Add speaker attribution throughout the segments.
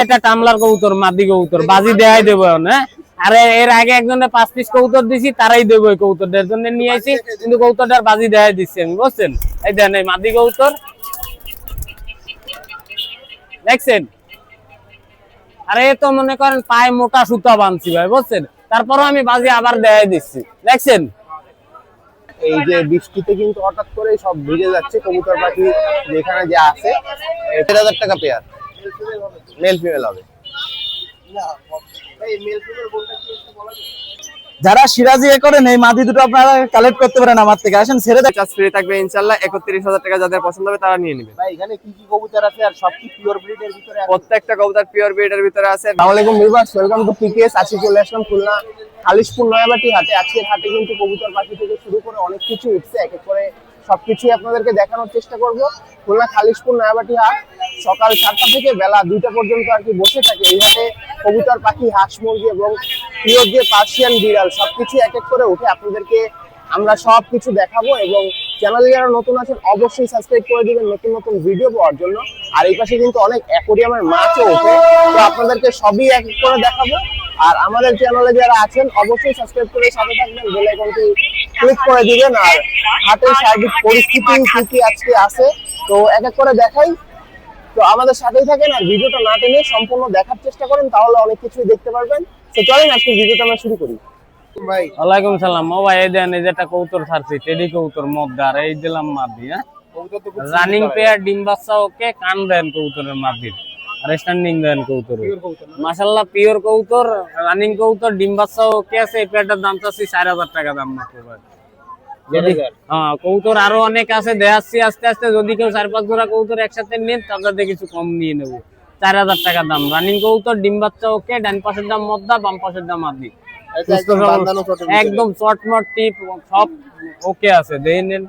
Speaker 1: এটা টামলার কবুতর, মাদি কবুতর, বাজি দেয়াই দেবো হ্যাঁ। আরে এর আগে একজনে 5 পিস কবুতর দিছি, তারাই দেবো এই কবুতরটার জন্য নিয়ে আইছি, কিন্তু কবুতরটার বাজি দেয়াই দিচ্ছি আমি, বুঝছেন? এই দেন এই মাদি কবুতর দেখছেন। আরে তো মনে করেন পায়ে মোটা সুতা বাঁধছি ভাই, বুঝছেন? তারপরও আমি বাজি আবার দেয়াই দিচ্ছি, দেখছেন?
Speaker 2: এই যে বৃষ্টিতে কিন্তু হঠাৎ করে সব ভিজে যাচ্ছে কবুতর পাখি যেখানে যে আছে। 3000 টাকা পেয়ার, মেল ফিমেল হবে।
Speaker 3: যারা সিরাজি এ করেন এই মাদি দুটো আপনারা কালেক্ট করতে পারেন আমার থেকে, আসেন ছেড়ে দেন।
Speaker 2: ফ্রি থাকবে ইনশাআল্লাহ। 31000 টাকা যাদের পছন্দ হবে তারা নিয়ে নেবে। ভাই এখানে কি কি কবুতর আছে আর সব কি পিওর ব্রিডের ভিতরে আছে? প্রত্যেকটা কবুতর পিওর ব্রিডের ভিতরে আছে। আসসালামু আলাইকুম ভিউয়ার্স, ওয়েলকাম টু পিকেএস। আজকে চলে আসলাম খুলনা খালিশপুর নয়াবাটি হাটে। আজকের হাটে কিন্তু কবুতর পাখি থেকে শুরু করে অনেক কিছু উঠছে, এক এক করে সবকিছুই আপনাদেরকে দেখানোর চেষ্টা করব। খুলনা খালিশপুর নয়াবাটি হাট সকাল 7টা থেকে বেলা 2টা পর্যন্ত আর কি বসে থাকে। এই হাটে কবুতর পাখি, হাঁস মুরগি এবং পিওর যে পার্সিয়ান বিড়াল সবকিছু এক এক করে উঠে আপনাদেরকে আমরা সবকিছু দেখাবো। এবং চ্যানেলে যারা নতুন আছেন অবশ্যই সাবস্ক্রাইব করে দিবেন নতুন নতুন ভিডিও পাওয়ার জন্য। আর এই পাশে কিন্তু অনেক অ্যাকোরিয়ামের মাছও ওঠে, তো আপনাদেরকে সবই এক এক করে দেখাবো। আর আমাদের চ্যানেলে যারা আছেন অবশ্যই সাবস্ক্রাইব করে সাথে থাকবেন, বেল আইকনটি ক্লিক করে দিবেন। আর হাটের সার্বিক পরিস্থিতি কি কি আজকে আছে তো এক এক করে দেখাই। তো আমাদের সাথেই থাকেন আর ভিডিওটা না টেনে সম্পূর্ণ দেখার চেষ্টা করেন, তাহলে অনেক কিছুই দেখতে পারবেন। তো চলেন আজকে ভিডিওটা আমরা শুরু করি। ভাই
Speaker 1: ওয়ালাইকুম সালাম। ও ভাই এই দেন এই যেটা কবুতর ছাড়ছি, টেডি কবুতর মদ্দার, এই দিলাম মাদি। হ্যাঁ, রানিং পেয়ার, ডিম বাচ্চা ওকে, কান দেন কবুতরের মাদির, আর স্ট্যান্ডিং দেন কবুতরের। মাশাআল্লাহ পিওর কবুতর, রানিং কবুতর, ডিম বাচ্চা ওকে আছে। এই পেয়ারটার দাম চাচ্ছি 4000 টাকা দাম মাত্র ভাই। হ্যাঁ, কবুতর আরো অনেক আছে, দেখাচ্ছি আস্তে আস্তে। যদি কেউ 4-5 জোড়া কবুতর একসাথে নেন তাদের কিছু কম নিয়ে নেবো। 4000 টাকা দাম, রানিং কবুতর, ডিম বাচ্চা ওকে, ডান পাশের দাম মদ্দা, বাম পাশের দাম আদি, একদম চটমট টিপ সব ওকে আছে। দেখে নেন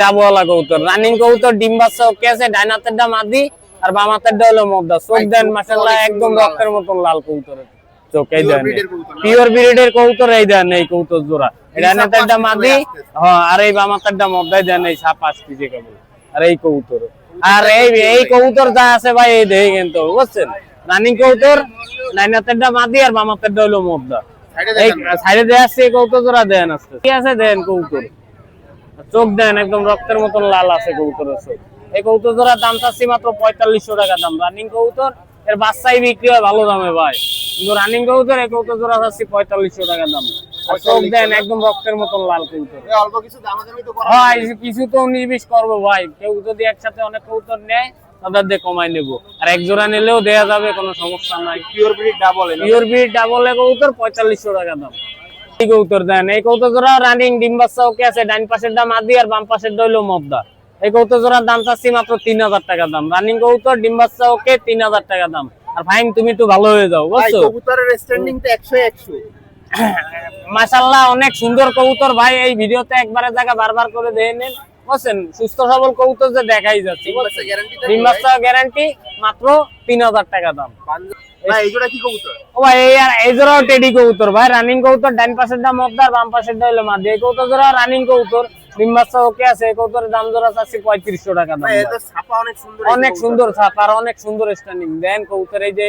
Speaker 1: ডাবওয়ালা কবুতর, রানিং কবুতর, ডিম বাচ্চা ওকে আছে। ডান হাতের দাম আদি আর বাম হাতের দাম হলো মদ্দা। চোখ দেন মাশাআল্লাহ একদম রক্তের মতন লাল কবুতরের চোখ। এই দেন পিওর ব্রিডের কবুতর, এই দেন এই কবুতর জোড়া। ডান হাতের দাম আদি, হ্যাঁ, আর এই বাম হাতের দাম মদ্দাই দেন এই 5 পিসে কেবল। আর এই কবুতর, আর এই কবুতর যা আছে ভাই এই দেখে কিন্তু, বুঝছেন? রানিং কবুতর, ডান হাতের দাম আদি আর বাম হাতের দাম হলো মদ্দা। এই সাইডে দেয়া আছে কবুতর জোড়া দেন আসছে, ঠিক আছে? দেন কবুতর চোখ দেন একদম রক্তের মতন লাল আছে কবুতরের চোখ। এই কবুতর জোড়ার দাম চাচ্ছি মাত্র 4500 টাকা দাম। রানিং কবুতর, এর বাচ্চাই বিক্রি হয় ভালো দামে ভাই, কিন্তু রানিং কবুতর এই কবুতর জোড়া চাচ্ছি 4500 টাকা দাম। চোখ দেন একদম রক্তের মতন লাল কবুতর।
Speaker 2: অল্প কিছু দামাদামি তো করা
Speaker 1: হয়, কিছু তো 19-20 করবো ভাই। কেউ যদি একসাথে অনেক কবুতর নেয় তাদের দিয়ে কমাই নেবো, আর এক জোড়া নিলেও দেয়া যাবে, কোনো সমস্যা নাই।
Speaker 2: Pure breed double,
Speaker 1: pure breed double কবুতর 4500 টাকা দাম। এই কবুতর দেন, এই কবুতর জোড়া রানিং, ডিম বাচ্চা ওকে আছে। ডান পাশের দাম আদি আর বাম পাশের দাম হলো মদ্দা। এই কবুতর জোড়ার দাম চাচ্ছি মাত্র 3000 টাকা দাম। রানিং কবুতর, ডিম বাচ্চা ওকে, 3000 টাকা দাম। আর ফাইন তুমি একটু ভালো হয়ে যাও, বুঝছো?
Speaker 2: কবুতরের স্ট্যান্ডিং তো 100
Speaker 1: মাশাআল্লাহ অনেক সুন্দর কবুতর ভাই। এই ভিডিওতে একবারে জায়গা বারবার করে দেখে নেন, বুঝছেন? সুস্থ সবল কবুতর যে দেখাই যাচ্ছে, ডিম বাচ্চা গ্যারান্টি, মাত্র 3000 টাকা দাম।
Speaker 2: ভাই এই জোড়া কি কবুতর?
Speaker 1: ও ভাই এই জোড়াও টেডি কবুতর ভাই, রানিং কবুতর, ডান পাশের দাম মদ্দা আর বাম পাশের দাম হলো মাদি। এই কবুতর জোড়া রানিং কবুতর, ডিম বাচ্চা ওকে আছে। এই কবুতরের দাম জোড়া চাচ্ছি 3500 টাকা দাম।
Speaker 2: এটা ছাপা অনেক সুন্দর,
Speaker 1: অনেক সুন্দর ছাপ আর অনেক সুন্দর স্ট্যান্ডিং দেন কবুতর। এই যে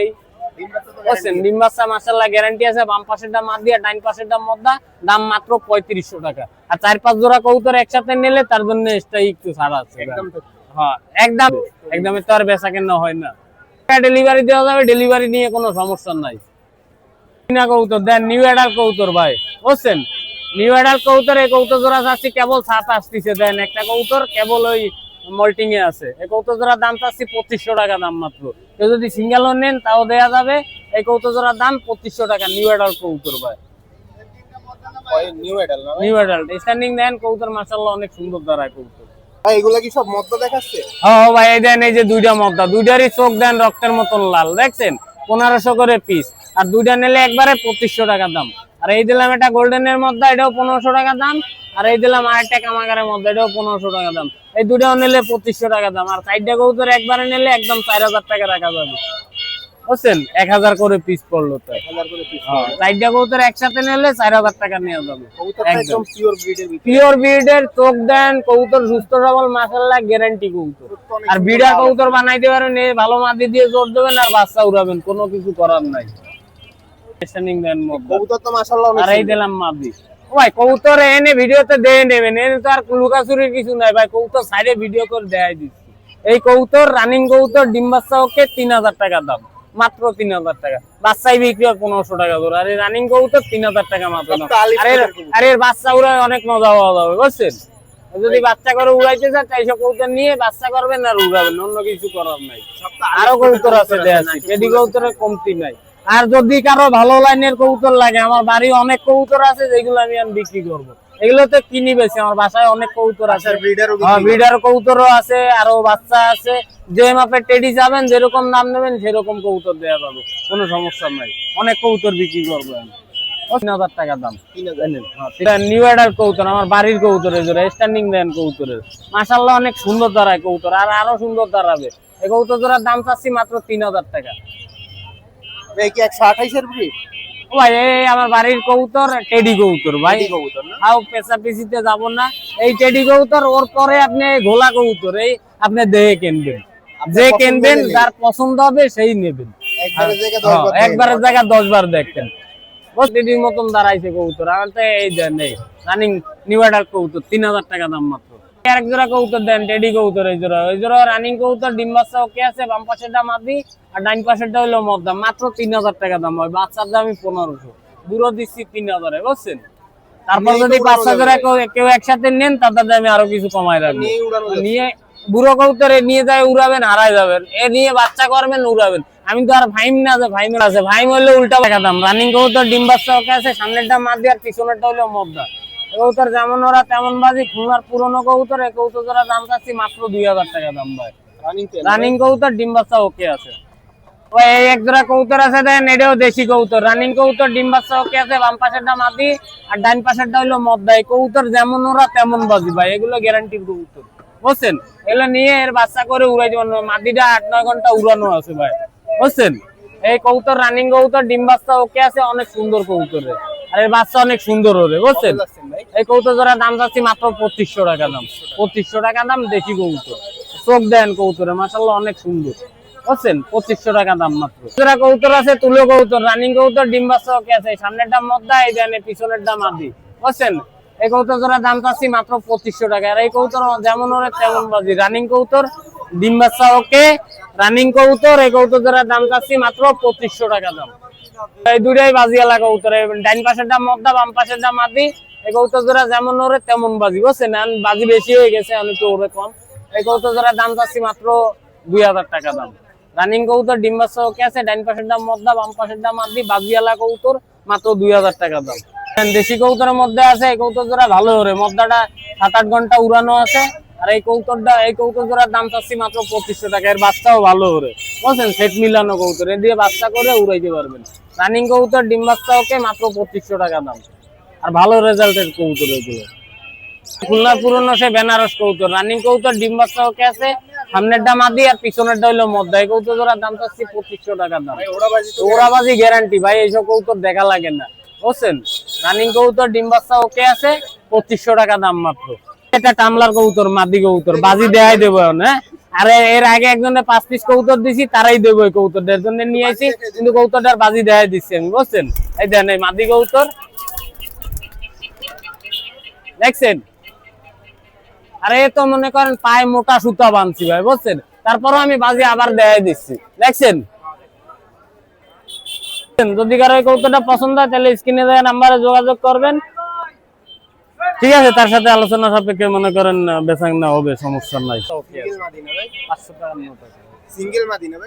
Speaker 1: বুঝছেন, ডিম বাচ্চা মাশাআল্লাহ গ্যারান্টি আছে। বাম পাশের দাম মাদি আর ডান পাশের দাম মদ্দা, দাম মাত্র 3500 টাকা। আর 4-5 জোড়া কবুতর একসাথে নিলে তার জন্য এক্সট্রা একটু ছাড় আছে। হ্যাঁ, একদম একদম তো আর বেচা কেনা হয় না, ডেলিভারি দেওয়া যাবে, ডেলিভারি নিয়ে কোনো সমস্যা নাই। না কবুতর দেন নিউ এডাল কবুতর ভাই, বুঝছেন? নিউ এডাল কবুতর, এই কবুতর জোড়া চাচ্ছি কেবল 7 আসতেছে। দেন একটা কবুতর কেবল ওই মল্টিং এ আছে। এই কবুতর জোড়ার দাম চাচ্ছি 2500 টাকা দাম মাত্র। কেউ যদি সিঙ্গেলও নেন তাও দেয়া যাবে। এই কবুতর জোড়ার দাম 2500 টাকা, নিউ এডাল কবুতর ভাই। নিউ এডাল স্ট্যান্ডিং দেন কবুতর, মাশাআল্লাহ অনেক সুন্দর দাঁড়ায় কবুতর।
Speaker 2: ভাই এগুলা কি সব মদ্দা দেখাচ্ছে?
Speaker 1: হ্যাঁ ভাই, এই দেন এই যে দুইটা মদ্দা, দুইটারই চোখ দেন রক্তের মতন লাল, দেখছেন? 1500 করে পিস, আর দুইটা নিলে একবারে 2500 টাকা দাম। আর এই দিলাম এটা গোল্ডেনের মধ্যে, এটাও 1500 টাকা দাম। আর এই দিলাম আরেকটা কামাগারের মধ্যে, এটাও 1500 টাকা দাম। এই দুটাও নিলে 2500 টাকা দাম। আর সাইডটা কবুতর একবারে নিলে একদম 4000 টাকা রাখা যাবে। বুঝছেন 1000 করে পিস পড়লো তো।
Speaker 2: 1000 করে পিস।
Speaker 1: চারটা কবুতর একসাথে নিলে 4000 টাকা নেওয়া যাবে।
Speaker 2: কবুতরটা একদম পিওর ব্রিডের ভিতরে।
Speaker 1: পিওর ব্রিডের, চোখ দেন কবুতর সুস্থ সবল মাশাআল্লাহ গ্যারান্টি কবুতর। আর বিড়া কবুতর বানাইতে পারেন, এই ভালো মাদি দিয়ে জোর দেবেন আর বাচ্চা উড়াবেন, কোনো কিছু করার নাই। স্ট্যান্ডিং দেন মধ্যে
Speaker 2: কবুতর তো মাশাআল্লাহ অনেক
Speaker 1: আর এই দিলাম মাদি। ও ভাই কবুতর এনে ভিডিওতে দিয়ে নেবেন, এনে তো আর লুকাচুরির কিছু নাই ভাই, কবুতর সাইডে ভিডিও করে দেখাই দিচ্ছি। এই কবুতর রানিং কবুতর ডিম বাচ্চা ওকে 3000 টাকা দাম, মাত্র 3000 টাকা। বাচ্চাই বিক্রি হয় 1500 টাকা করে, আর এই রানিং কবুতর 3000 টাকা মাত্র। আর এর বাচ্চা উড়ায় অনেক মজা পাওয়া যাবে বুঝছেন। যদি বাচ্চা করে উড়াইতে চান এইসব কবুতর নিয়ে বাচ্চা করবেন আর উড়াবেন, অন্য কিছু করার নাই। আরো কবুতর আছে দেখাচ্ছি, টেডি কবুতরের কমতি নাই। আর যদি কারো ভালো লাইনের কবুতর লাগে, আমার বাড়ি অনেক কবুতর আছে যেগুলো আমি বিক্রি করবো। এগুলো তো কিনি বেশি, আমার বাসায় অনেক কবুতর আছে, ব্রিডার কবুতরও আছে, আরো বাচ্চা আছে। যে মাপের টেডি যাবেন, যেরকম দাম নেবেন সেরকম কবুতর দেওয়া যাবে, কোনো সমস্যা নাই। অনেক কবুতর বিক্রি করবো আমি। 3000 টাকা দাম। নিউ অ্যাডাল্ট কবুতর, আমার বাড়ির কবুতর, স্ট্যান্ডিং দেন কবুতরের মাশাআল্লাহ অনেক সুন্দর দাঁড়ায় কবুতর, আর আরো সুন্দর দাঁড়াবে। এই কবুতর জোড়ার দাম চাচ্ছি মাত্র 3000 টাকা।
Speaker 2: ভাই কি 128 এর ব্রিড?
Speaker 1: ও ভাই এই আমার বাড়ির কবুতর টেডি কবুতর ভাই,
Speaker 2: কবুতর না?
Speaker 1: আও পেশা পিছিতে যাব না। এই টেডি কবুতর, ওর পরে আপনি ঘোলা কবুতর, এই আপনি দেখে কিনবেন, যে কিনবেন যার পছন্দ হবে সেই নেবেন।
Speaker 2: একবারের জায়গায় 10 বার
Speaker 1: একবারের জায়গা 10 বার দেখতেন। টেডির মতন দাঁড়াইছে কবুতর, আর তো এই দেন এই রানিং নিউ অ্যাডাল্ট কবুতর 3000 টাকা দাম মাত্র। আরেক জোড়া কবুতর দেন টেডি কবুতর, এই জোড়া রানিং কবুতর, ডিম বাচ্চা ওকে আছে, বাম পাশেরটা মাদি আর ডাইন পাশেরটা হইলো মদ্দা, মাত্র 3000 টাকা দাম হয়। বাচ্চার দামই 1500, বুড়ো দিচ্ছি 3000 বুঝছেন। তারপর যদি বাচ্চা জোড়া কেউ একসাথে নেন তাদের দামে আরো কিছু কমাই রাখবেন। নিয়ে বুড়ো কবুতর নিয়ে যায় উড়াবেন, হারাই যাবেন, এ নিয়ে বাচ্চা করবেন উড়াবেন। আমি তো আর ভাইম না, যে ভাইম আছে, ভাইম হইলে উল্টা টাকা দাম। রানিং কবুতর ডিম বাচ্চা ওকে আছে, সামনেরটা মাদি আর পিছনেরটা হইলো মদ্দা। কবুতর যেমন ওরা তেমন বাজি, খুলনার পুরনো কবুতর। এই কবুতর জোড়া দাম চাচ্ছি মাত্র 2000 টাকা দাম ভাই। রানিং কবুতর ডিম বাচ্চা ওকে আছে। ওই এই এক জোড়া কবুতর আছে দেন, এটাও দেশি কবুতর, রানিং কবুতর, ডিম বাচ্চা ওকে আছে, বাম পাশেরটা মাদি আর ডাইন পাশেরটা হইলো মদ্দা। এই কবুতর যেমন ওরা তেমন বাজি ভাই, এগুলো গ্যারান্টির কবুতর বুঝছেন। এগুলো নিয়ে এর বাচ্চা করে উড়াই দেবেন, মাদিটা 8-9 ঘন্টা উড়ানো আছে ভাই বুঝছেন। এই কবুতর রানিং কবুতর, ডিম বাচ্চা ওকে আছে, অনেক সুন্দর কবুতর, আর এর বাচ্চা অনেক সুন্দর ওরে বুঝছেন। এই কবুতর জোড়া দাম চাচ্ছি মাত্র 2500 টাকা দাম, 2500 টাকা দাম, দেশি কবুতর। চোখ দেন কবুতরে মাশাআল্লাহ অনেক সুন্দর বুঝছেন, 2500 টাকা দাম মাত্র। জোড়া কবুতর আছে তুলো কবুতর, রানিং কবুতর, ডিম বাচ্চা ওকে আছে, সামনেরটা মদ্দা, এই দেন পিছনেরটা মাদি বুঝছেন। এই কবুতর জোড়া দাম চাচ্ছি মাত্র 2500 টাকা। আর এই কবুতর যেমন ওরে তেমন বাজি, রানিং কবুতর, ডিম বাচ্চা ওকে, রানিং কবুতর। এই কবুতর জোড়া দাম চাচ্ছি মাত্র 2500 টাকা দাম। এই দুটাই বাজিয়ালা কবুতর, ডাইন পাশেরটা মদ্দা, বাম পাশেরটা মাদি। এই কবুতর জোড়া যেমন ওরে তেমন বাজি বুঝছেন, বাজি বেশি হয়ে গেছে, আমি তো ওরে কম। এই কবুতর জোড়া দাম চাচ্ছি মাত্র 2000 টাকা দাম। রানিং কবুতর, ডিম বাচ্চা ওকে আছে, ডাইন পাশেরটা মদ্দা, বাম পাশেরটা মাদি, বাজিয়ালা কবুতর, মাত্র 2000 টাকা দাম। দেশি কবুতরের মধ্যে আছে এই কবুতর জোড়া ভালো ওরে, মদ্দাটা 7-8 ঘন্টা উড়ানো আছে। আর এই কবুতর জোড়ার দাম চাচ্ছি মাত্র 2500 টাকা। এর বাচ্চাও ভালো ওরে বুঝছেন, সেট মিলানো কবুতর, এ দিয়ে বাচ্চা করে উড়াইতে পারবেন। রানিং কবুতর, ডিম বাচ্চা ওকে, মাত্র 2500 টাকা দাম। আর ভালো রেজাল্টের কবুতর এগুলো। খুলনার পুরনো সে বেনারস কবুতর, রানিং কবুতর, ডিম বাচ্চা ওকে আছে, সামনেরটা মাদি আর পিছনেরটা হইলো মদ্দা। এই কবুতর জোড়ার দাম চাচ্ছি 2500 টাকা দাম। ওরাবাজি গ্যারান্টি ভাই, এইসব কবুতর দেখা লাগে না বুঝছেন। রানিং কবুতর, ডিম বাচ্চা ওকে আছে, 2500 টাকা দাম মাত্র। এটা টামলার কবুতর, মাদি কবুতর, বাজি দেয়াই দেবো হ্যাঁ। আর এর আগে একজনের 5 পিস কবুতর দিছি, তারাই দেবো এই কবুতরটার জন্য নিয়ে আসি, কিন্তু কবুতরটার বাজি দেয়াই দিচ্ছি আমি বুঝছেন। এই দেন এই মাদি কবুতর দেখছেন। আরে তো মনে করেন পায়ে মোটা সুতা বাঁধছি ভাই বুঝছেন, তারপরও আমি বাজি আবার দেয়াই দিচ্ছি দেখছেন। যদি কারো এই কবুতরটা পছন্দ হয় তাহলে স্ক্রিনে দেওয়া নাম্বারে যোগাযোগ করবেন, ঠিক আছে। তার সাথে আলোচনা সাপেক্ষে মনে করেন বেচাং না হবে, সমস্যা নাই।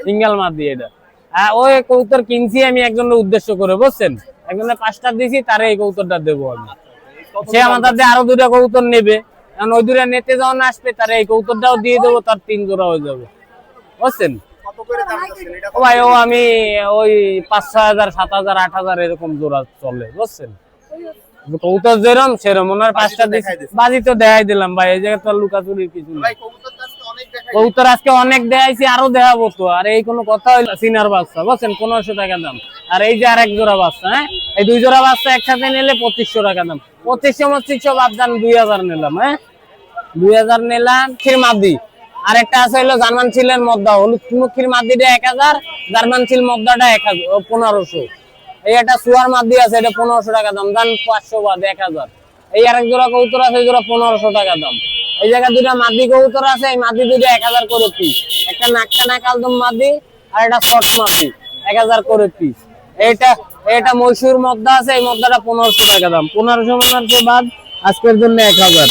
Speaker 1: সিঙ্গেল মাদি এটা। ওই কবুতর কিনছি আমি একজনের উদ্দেশ্য করে বুঝছেন, একজনের 5টা দিছি, তারে এই কবুতরটা দেবো আমি। সে আমাদের দিয়ে আরো 2টা কবুতর নেবে, কারণ ওই 2টা নিতে যখন আসবে তার এই কবুতরটাও দিয়ে দেবো, তার 3 জোড়া হয়ে যাবে বুঝছেন। ও ভাই ও আমি ওই 5-6 হাজার, 7,000, 8,000 এরকম জোড়া চলে বুঝছেন। কবুতর যেরম সেরম, ওনার 5টা বাজি তো দেখাই দিলাম ভাই, এই জায়গায় তো লুকাচুরির কিছু নাই। কবুতর আজকে অনেক দেখাইছি, আরো দেখাবো তো। আর এই কোনো কথা হইলো সিনার বাচ্চা বুঝছেন, 1500 টাকা দাম। আর এই যে আরেক জোড়া বাচ্চা, হ্যাঁ এই 2 জোড়া বাচ্চা একসাথে নিলে 2500 টাকা দাম। 2500 বাদ দান 2000 নিলাম, হ্যাঁ 2000 নিলাম। ক্ষীর মাদি আর একটা আছে হইলো জার্মান ছিলেন মদ্দা, হলুদ মুখীর মাদিটা 1000, জার্মান ছিল মদ্দাটা 1500। এই একটা সুয়ার মাদি আছে, এটা 1500 টাকা দাম। দান 500 বাদ 1000। এই আরেক জোড়া কবুতর আছে, এই জোড়া 1500 টাকা দাম। এই জায়গায় দুটা মাদি কবুতর আছে, এই মাদি দুটো 1000 করে পিস। একটা নাকটানা কালদম মাদি আর একটা শর্ট মাদি 1000 করে পিস। এটা মৈশুর মদ্দা আছে, এই মদ্দাটা 1500 টাকা দাম। 1500 মানার বাদ আজকের জন্য 1000।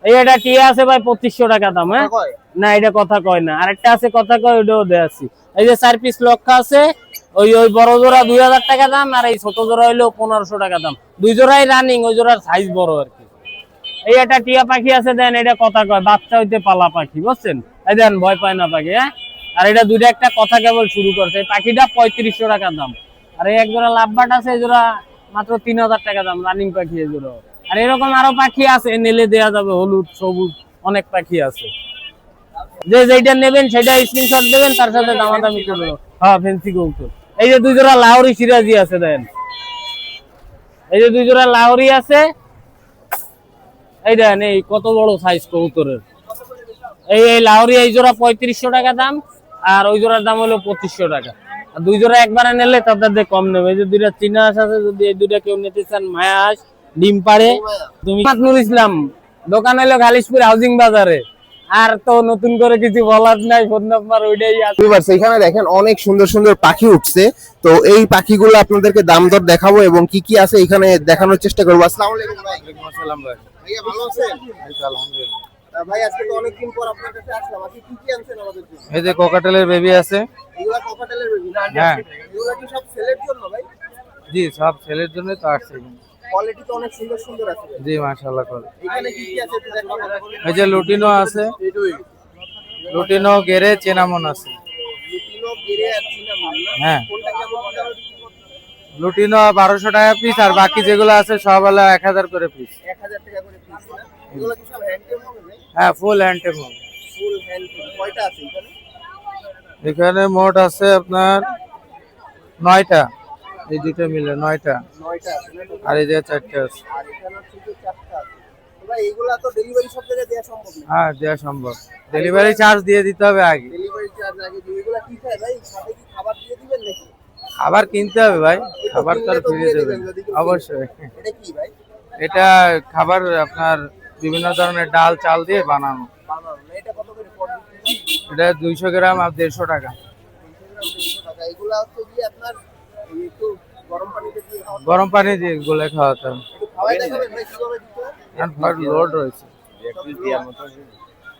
Speaker 1: এই এটা টিয়া আছে ভাই 2500 টাকা দাম। হ্যাঁ না এটা কথা কয় না, আরেকটা আছে কথা কয়, ওইটাও দেয়া আছে। এই যে 4 পিস লক্ষা আছে, ওই বড় জোড়া 2000 টাকা দাম, আর এই ছোট জোড়া হইলো 1500 টাকা দাম। 2 জোড়াই রানিং, ওই জোড়ার সাইজ বড় আর কি। এই একটা টিয়া পাখি আছে, দেন এটা কথা কয়, বাচ্চা হইতে পালা পাখি বুঝছেন, এই দেন ভয় পায় না পাখি। হ্যাঁ আর এটা দুইটা একটা কথা কেবল শুরু করছে। এই পাখিটা 3500 টাকা দাম। আর এই এক জোড়া লাভবাট আছে, এই জোড়া মাত্র 3000 টাকা দাম, রানিং পাখি এই জোড়া। আর এরকম আরো পাখি আছে, নেলে দেয়া যাবে, হলুদ সবুজ অনেক পাখি আছে। যে যেটা নেবেন সেটা স্ক্রিনশট দেবেন, তার সাথে দামাদামি করবে। হ্যাঁ ফেন্সি কবুতর। এই যে 2 জোড়া লাহোরি সিরাজি আছে, দেন এই যে 2 জোড়া লাহোরি আছে, এই দেন এই কত বড় সাইজ কবুতরের। এই লাহোরি এই জোড়া 3500 টাকা দাম, আর ওই জোড়ার দাম হলো 2500 টাকা। আর 2 জোড়া একবারে নিলে তাদের কম নেবে। এই যে 2টা চীনা হাঁস আছে, যদি এই 2টা কেউ নিতে চান, মায়া হাঁস ডিম পাড়ে। তুমি নুর ইসলাম, দোকান হলো খালিশপুর হাউজিং বাজারে। আর তো নতুন করে কিছু বলার নাই, ফোন নাম্বার ওইটাই আছে।
Speaker 2: এখানে দেখেন অনেক সুন্দর সুন্দর পাখি উঠছে, তো এই পাখিগুলো আপনাদেরকে দাম দর দেখাবো এবং কি কি আছে এখানে দেখানোর চেষ্টা করবো। আসসালামু আলাইকুম ভাই।
Speaker 4: ওয়ালাইকুম আসসালাম ভাই।
Speaker 2: ভাইয়া ভালো আছেন?
Speaker 4: এই তো আলহামদুলিল্লাহ।
Speaker 2: ভাই আজকে তো অনেকদিন পর আপনার কাছে আসলাম, আপনি কি কি আনছেন আমাদের জন্য?
Speaker 4: এই যে কোকাটেলের বেবি আছে।
Speaker 2: এগুলা ককাটেলের বেবি না?
Speaker 4: হ্যাঁ।
Speaker 2: এগুলা কি সব সেলের জন্য ভাই?
Speaker 4: জি সব ছেলের জন্য তো আসছে।
Speaker 2: কোয়ালিটি তো অনেক সুন্দর সুন্দর আছে।
Speaker 4: জি মাশাআল্লাহ করে।
Speaker 2: এখানে কি কি আছে একটু দেখাবেন?
Speaker 4: এই যে লুটিনো আছে, লুটিনো গেরে চেনামন আছে।
Speaker 2: লুটিনো গিরে আর চিনামন না?
Speaker 4: হ্যাঁ
Speaker 2: কোনটা কেমন দামে বিক্রি করছেন?
Speaker 4: লুটিনো 1200 টাকা পিস, আর বাকি যেগুলো আছে সব হলো 1000 করে পিস।
Speaker 2: 1000 টাকা করে পিস না? এগুলা কি সব হ্যান্ডটেম হবে ভাই?
Speaker 4: হ্যাঁ ফুল হ্যান্ড টেম।
Speaker 2: ফুল হ্যান্ডটেম। কয়টা আছে এখানে?
Speaker 4: এখানে মোট আছে আপনার 9টা, এই দুটো মিলে 9টা,
Speaker 2: 9টা আছে না?
Speaker 4: আর এই যে 4টা আছে।
Speaker 2: আর এখানে হচ্ছে যে 4টা আছে। তো ভাই এগুলা তো ডেলিভারি সব জায়গায় দেওয়া সম্ভব না।
Speaker 4: হ্যাঁ দেওয়া সম্ভব, ডেলিভারি চার্জ দিয়ে দিতে হবে আগে।
Speaker 2: ডেলিভারি চার্জ আগে দিয়ে। এগুলা কি খায় ভাই? সাথে কি খাবার দিয়ে দিবেন নাকি?
Speaker 4: খাবার কিনতে হবে ভাই, খাবার তো আর ফ্রি দেবেন অবশ্যই।
Speaker 2: এটা কি ভাই?
Speaker 4: এটা খাবার আপনার বিভিন্ন ধরনের ডাল চাল দিয়ে বানানো।
Speaker 2: বানানো না? এটা কত করে পড়বে?
Speaker 4: এটা 200 গ্রাম আর 150 টাকা।
Speaker 2: 300 টাকা। এগুলা হচ্ছে কি আপনার এই একটু গরম পানিতে দিয়ে খাওয়া?
Speaker 4: গরম পানি দিয়ে গুলে খাওয়াতে হবে।
Speaker 2: একটু খাওয়াই দেখাবেন ভাই কিভাবে দিতে হয়?
Speaker 4: লোড রয়েছে।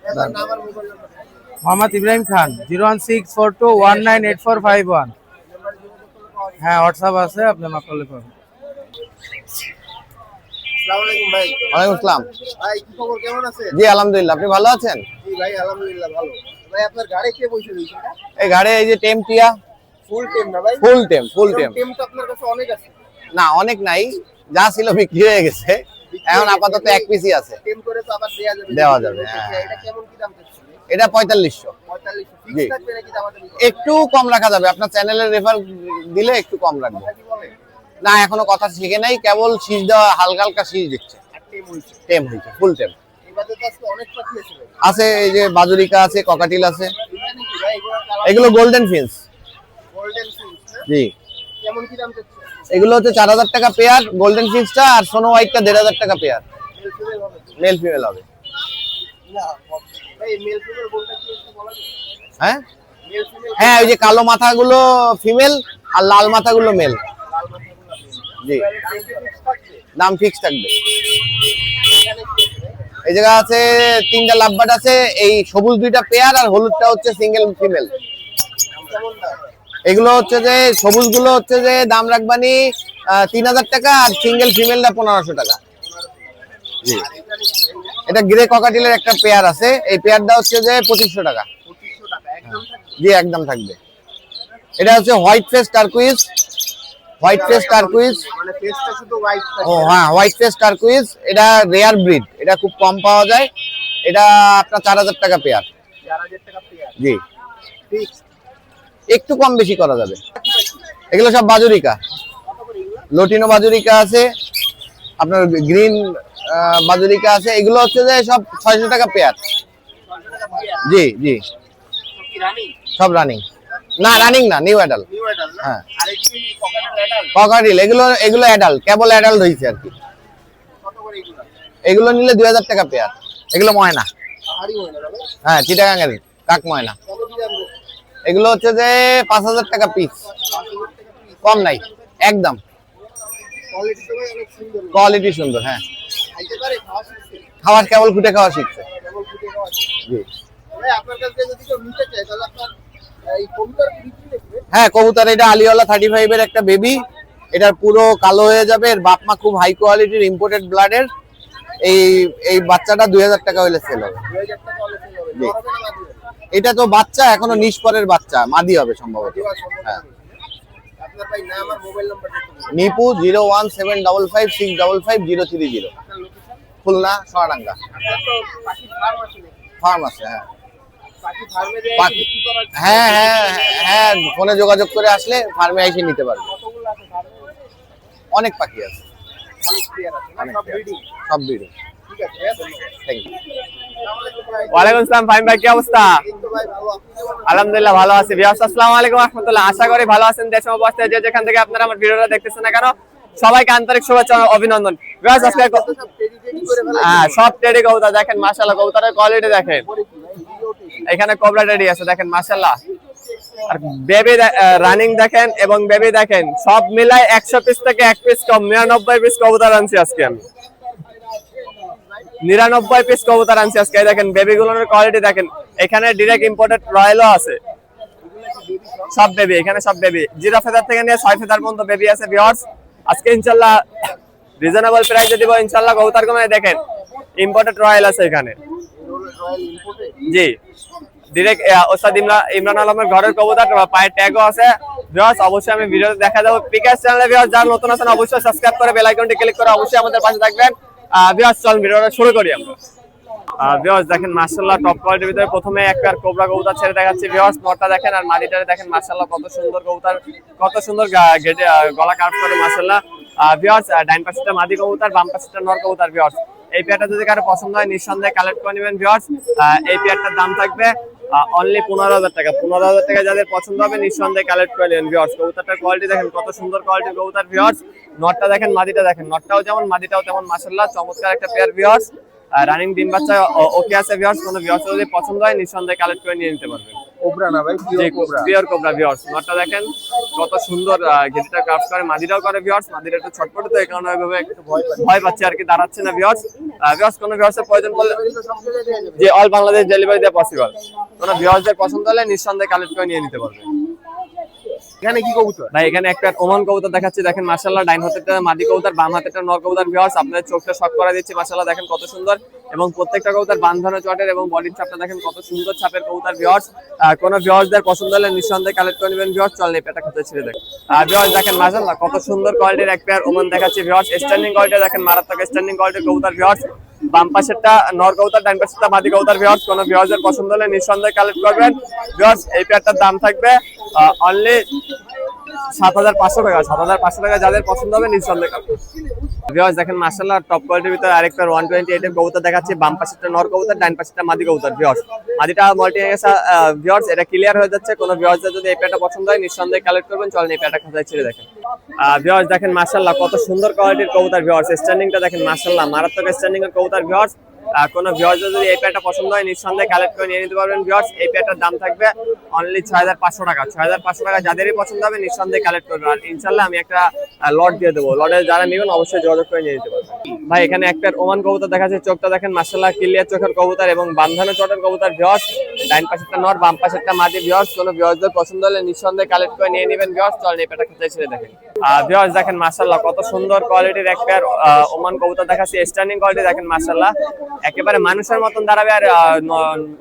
Speaker 2: এবার নাম আর মোবাইল নাম্বার।
Speaker 4: মোহাম্মদ ইব্রাহিম খান, 01642198451। হ্যাঁ হোয়াটসঅ্যাপ আছে, আপনি নক করলে পাবেন।
Speaker 2: আসসালামু আলাইকুম ভাই।
Speaker 3: ওয়ালাইকুম আসসালাম।
Speaker 2: ভাই কি খবর, কেমন আছেন?
Speaker 3: জি আলহামদুলিল্লাহ, আপনি ভালো আছেন?
Speaker 2: জি ভাই আলহামদুলিল্লাহ ভালো। ভাই আপনার গাড়ি কে বসে দিয়েছে?
Speaker 3: এই গাড়ি এই যে টেম টিয়া,
Speaker 2: ফুল টেম না ভাই?
Speaker 3: ফুল টেম, ফুল টেম।
Speaker 2: টেম তো আপনার কাছে অনেক আছে।
Speaker 3: না অনেক নাই, যা ছিল বিক্রি হয়ে গেছে, এখন আপাতত এক পিসই আছে।
Speaker 2: টেম করে তো আবার দেয়া যাবে।
Speaker 3: দেওয়া যাবে, হ্যাঁ।
Speaker 2: এটা কেমন কি দাম চাচ্ছেন?
Speaker 3: এটা 4500।
Speaker 2: 4500
Speaker 3: জি।
Speaker 2: ফিক্স থাকবে নাকি দামাদামি করবে?
Speaker 3: একটু কম রাখা যাবে, আপনার চ্যানেলের রেফার দিলে একটু কম রাখবো।
Speaker 2: কথা কি বলে?
Speaker 3: না এখনো কথা শিখে নাই, কেবল শীষ দেওয়া, হালকা হালকা শীষ দিচ্ছে।
Speaker 2: আর টেম হইছে।
Speaker 3: টেম হয়েছে, ফুল টেম
Speaker 2: এবারে তো আজকে অনেক পাখি আছে ভাই।
Speaker 3: আছে। এই যে বাজুরিকা আছে, ককাটিল আছে।
Speaker 2: এটা নাকি ভাই এগুলো কালার
Speaker 3: এগুলো গোল্ডেন ফিন্স।
Speaker 2: গোল্ডেন ফিশ না?
Speaker 3: জি
Speaker 2: কেমন কি দাম চাচ্ছেন?
Speaker 3: এগুলো হচ্ছে 4000 টাকা পেয়ার গোল্ডেন ফিন্সটা, আর সোনো হোয়াইটটা 1500 টাকা পেয়ার।
Speaker 2: মেল ফিমেল হবে?
Speaker 3: মেল ফিমেল হবে।
Speaker 2: না ভাই মেল ফিমেল কোনটা কি একটু বলা যায়?
Speaker 3: হ্যাঁ
Speaker 2: মেল ফিমেল
Speaker 3: হ্যাঁ, ওই যে কালো মাথাগুলো ফিমেল আর লাল মাথাগুলো মেল।
Speaker 2: লাল মাথাগুলো মেল।
Speaker 3: জি
Speaker 2: এবারে টেম ফিক্স থাকবে?
Speaker 3: দাম ফিক্স থাকবে।
Speaker 2: এখানে কি আছে ভাই?
Speaker 3: এই জায়গা আছে 3টা লাভবাট আছে, এই সবুজ 2টা পেয়ার আর হলুদটা হচ্ছে সিঙ্গেল ফিমেল।
Speaker 2: কেমন দাম?
Speaker 3: এগুলো হচ্ছে যে সবুজ গুলো হচ্ছে যে দাম রাখবানি 3000 টাকা, আর সিঙ্গেল ফিমেলটা 1500 টাকা। জি এটা গ্রে ককাটিলের একটা পেয়ার আছে, এই পেয়ারটা হচ্ছে যে 2500 টাকা।
Speaker 2: 2500 টাকা একদম থাকবে?
Speaker 3: জি একদম থাকবে। এটা হচ্ছে white face turquoise, white face turquoise.
Speaker 2: মানে ফেসটা শুধু হোয়াইট
Speaker 3: ও হ্যাঁ, হোয়াইট ফেস টার্কুইজ, এটা রেয়ার ব্রিড, এটা খুব কম পাওয়া যায়। এটা আপনার 4000 টাকা পেয়ার। জি একটু কম বেশি করা যাবে। এগুলো সব বাজুরিকা, লটিনো বাজুরিকা আছে, আপনার গ্রিন বাজুরিকা আছে। এগুলো হচ্ছে যে সব 600 টাকা পেয়ার। জি জি সব রানিং না, রানিং না, নিউ অ্যাডাল্ট। হ্যাঁ ককাটিল এগুলো অ্যাডাল্ট, কেবল অ্যাডাল্ট হয়েছে আর কি। এগুলো নিলে 2000 টাকা পেয়ার। এগুলো ময়না, হ্যাঁ চিটাগাঙ্গের কাক ময়না। এগুলো হচ্ছে যে 5000 টাকা পিস, কম নাই একদম। কোয়ালিটি সুন্দর, হ্যাঁ খাবার কেবল ফুটে খাওয়া শিখছে। জি হ্যাঁ কবুতর, এটা আলিওয়ালা 35 এর একটা বেবি। এটার পুরো কালো হয়ে যাবে। এর বাপ মা খুব হাই কোয়ালিটির ইম্পোর্টেড ব্লাডের। এই বাচ্চাটা 2000 টাকা হইলে সেল হবে। এটা তো বাচ্চা এখনো নিষ্পরের বাচ্চা, মাদি হবে সম্ভবত। হ্যাঁ নিপু 01755655030, খুলনা সোনাডাঙ্গা ফার্ম আছে। হ্যাঁ হ্যাঁ হ্যাঁ ফোনে যোগাযোগ করে আসলে ফার্মে এসে নিতে পারবে। অনেক পাখি আছে, সব ব্রিডিং।
Speaker 2: ওয়ালাইকুম আসসালাম ফাহিম ভাই, কি অবস্থা? আলহামদুলিল্লাহ ভালো আছি। আসসালামু আলাইকুম ওয়া রাহমাতুল্লাহ। আশা করি ভালো আছেন। দেশ ও প্রবাসে যে যেখান থেকে আপনারা আমার ভিডিওটা দেখতেছেন না কেন, সবাইকে আন্তরিক শুভেচ্ছা ও অভিনন্দন। সব টেডি কবুতর দেখেন মাশাআল্লাহ, কবুতরের কোয়ালিটি দেখেন। এখানে কোবরা টেডি আছে দেখেন মাশাআল্লাহ, আর বেবি রানিং দেখেন এবং বেবি দেখেন। সব মিলাই 100 পিস থেকে 1 পিস কম, 99 পিস কবুতর আনছি আজকে আমি। 99 পিস কবুতর আনছি আজকে। দেখেন বেবি গুলোর কোয়ালিটি দেখেন। এখানে ডাইরেক্ট ইম্পোর্টেড রয়্যালও আছে, সব বেবি। এখানে সব বেবি 0 ফেদার থেকে নিয়ে 6 ফেদার পর্যন্ত বেবি আছে ভিউয়ার্স। আজকে ইনশাআল্লাহ রিজনেবল প্রাইসে দিব ইনশাআল্লাহ। কবুতর কমে দেখেন ইম্পোর্টেড রয়্যাল আছে এখানে। জি ডাইরেক্ট ওস্তাদ ইমরান আলমের ঘরের কবুতর, পায়ের ট্যাগও আছে ভিউয়ার্স। অবশ্যই আমি ভিডিওতে দেখা দেব। পিকেএস চ্যানেলে ভিউয়ার্স যারা নতুন আছেন অবশ্যই সাবস্ক্রাইব করে বেল আইকনটি ক্লিক করে অবশ্যই আমাদের পাশে থাকবেন। ভিউয়ার্স চল ভিডিওটা শুরু করি আমরা। ভিউয়ার্স দেখেন মাশাআল্লাহ টপ কোয়ালিটির ভিতরে প্রথমে এক পেয়ার কোবরা কবুতর ছেড়ে দেখাচ্ছি ভিউয়ার্স। নটটা দেখেন আর মাদিটারে দেখেন মাশাআল্লাহ কত সুন্দর কবুতর, কত সুন্দর গেটে গলা কার্ভ করে মাশাআল্লাহ। ভিউয়ার্স ডাইন পাশেটা মাদি কবুতর, বাম পাশেটা নর কবুতর ভিউয়ার্স। এই পেয়ারটা যদি কারো পছন্দ হয় নিঃসন্দেহে কালেক্ট করে নেবেন ভিউয়ার্স। এই পেয়ারটার দাম থাকবে অনলি 15000 টাকা। 15000 টাকা যাদের পছন্দ হবে নিঃসন্দেহে কালেক্ট করে নেবেন ভিউয়ার্স। কবুতরটার কোয়ালিটি দেখেন কত সুন্দর কোয়ালিটির কবুতর ভিউয়ার্স। নটটা দেখেন, মাদিটা দেখেন। নটটাও যেমন মাদিটাও তেমন মাশাআল্লাহ চমৎকার একটা পেয়ার ভিউয়ার্স। রানিং ডিম বাচ্চা ওকে আছে ভিউয়ার্স। কোনো ভিউয়ার্স যদি পছন্দ হয় নিঃসন্দেহে কালেক্ট করে নিয়ে নিতে পারবেন।
Speaker 3: কোবরা না ভাই,
Speaker 2: পিওর কোবরা ভিউয়ার্স। নটটা দেখেন কত সুন্দর গেটটা ক্রাফট করে, মাদিটাও করে ভিউয়ার্স। মাদিটা একটু ছটপটে তো এই কারণে ওইভাবে একটু ভয় পাচ্ছে আর কি, দাঁড়াচ্ছে না ভিউয়ার্স। ভিউয়ার্স কোনো ভিউয়ার্সের প্রয়োজন পড়লে যে অল বাংলাদেশ ডেলিভারি দেওয়া পসিবল। কোনো ভিউয়ার্সদের পছন্দ হলে নিঃসন্দেহে কালেক্ট করে নিয়ে নিতে পারবেন।
Speaker 3: এখানে কি কবুতর
Speaker 2: ভাই? এখানে একটা ওমান কবুতর দেখাচ্ছি দেখেন মাশাআল্লাহ। ডাইন হাতেরটা মাদি কবুতর, বাম হাতেরটা নর কবুতর ভিউয়ার্স। আপনাদের চোখটা শক করে দিচ্ছি মাশাআল্লাহ, দেখেন কত সুন্দর। এবং প্রত্যেকটা কবুতর বাঁধানো চটের এবং বডির ছাপটা দেখেন কত সুন্দর ছাপের কবুতর ভিউয়ার্স। কোনো ভিউয়ার্সদের পছন্দ হলে নিঃসন্দেহে কালেক্ট করে নেবেন ভিউয়ার্স। চল নেই পেটা খেতে ছেড়ে দেখেন ভিউয়ার্স। দেখেন মাশাআল্লাহ কত সুন্দর কোয়ালিটির এক পেয়ার ওমান দেখাচ্ছি ভিউয়ার্স। স্ট্যান্ডিং কোয়ালিটি দেখেন মারাত্মক স্ট্যান্ডিং কোয়ালিটির কবুতর ভিউয়ার্স। বাম পাশেরটা নর কবুতর, ডান পাশেরটা মাদি কবুতর ভিউয়ার্স। কোনো ভিউয়ার্সদের পছন্দ হলে নিঃসন্দেহে কালেক্ট করবেন ভিউয়ার্স। এই পেয়ারটার দাম থাকবে অনলি 7500 টাকা। 7500 টাকা যাদের পছন্দ হবে নিঃসন্দেহে ভিউয়ার্স। দেখেন মাশাআল্লাহ টপ কোয়ালিটির ভিতরে আরেকটা 128 এর কবুতর দেখাচ্ছি। বাম পাশেরটা নর কবুতর, ডান পাশেরটা মাদি কবুতর ভিউয়ার্স। মাদিটা মল্টি গেছে ভিউয়ার্স, এটা ক্লিয়ার হয়ে যাচ্ছে। কোনো ভিউয়ার্সদের যদি এই পেয়ারটা পছন্দ হয় নিঃসন্দেহে কালেক্ট করবেন। চলেন এই পেয়ারটা খাতায় ছেড়ে দেখেন ভিউয়ার্স। দেখেন মাশাআল্লাহ কত সুন্দর কোয়ালিটির কবুতর ভিউয়ার্স। স্ট্যান্ডিংটা দেখেন মাশাআল্লাহ মারাত্মক স্ট্যান্ডিং এর কবুতর ভিউয়ার্স। কোনো ভিউয়ার্সদের যদি এই পেয়ারটা পছন্দ হয় নিঃসন্দেহে কালেক্ট করে নিয়ে নিতে পারবেন ভিউয়ার্স। এই পেয়ারটার দাম থাকবে অনলি 6500 টাকা। 6500 টাকা যাদেরই পছন্দ হবে নিঃসন্দেহে কালেক্ট করবেন। আর ইনশাআল্লাহ আমি একটা লট দিয়ে দেবো। লটে যারা নেবেন অবশ্যই যোগাযোগ করে নিয়ে নিতে পারবেন ভাই। এখানে একটা ওমান কবুতর দেখাচ্ছে, চোখটা দেখেন মাশাআল্লাহ ক্লিয়ার চোখের কবুতর এবং বাঁধানো চটের কবুতর ভিউয়ার্স। ডাইন পাশেরটা নর, বাম পাশেরটা মাদি ভিউয়ার্স। কোনো ভিউয়ার্সদের পছন্দ হলে নিঃসন্দেহে কালেক্ট করে নিয়ে নেবেন ভিউয়ার্স। চল এই পেয়ারটা খেতে ছেড়ে দেখেন ভিউয়ার্স। দেখেন মাশাআল্লাহ কত সুন্দর কোয়ালিটির এক পেয়ার ওমান কবুতর দেখাচ্ছি। স্ট্যান্ডিং কোয়ালিটি দেখেন মাশাআল্লাহ একেবারে মানুষের মতন দাঁড়াবে। আর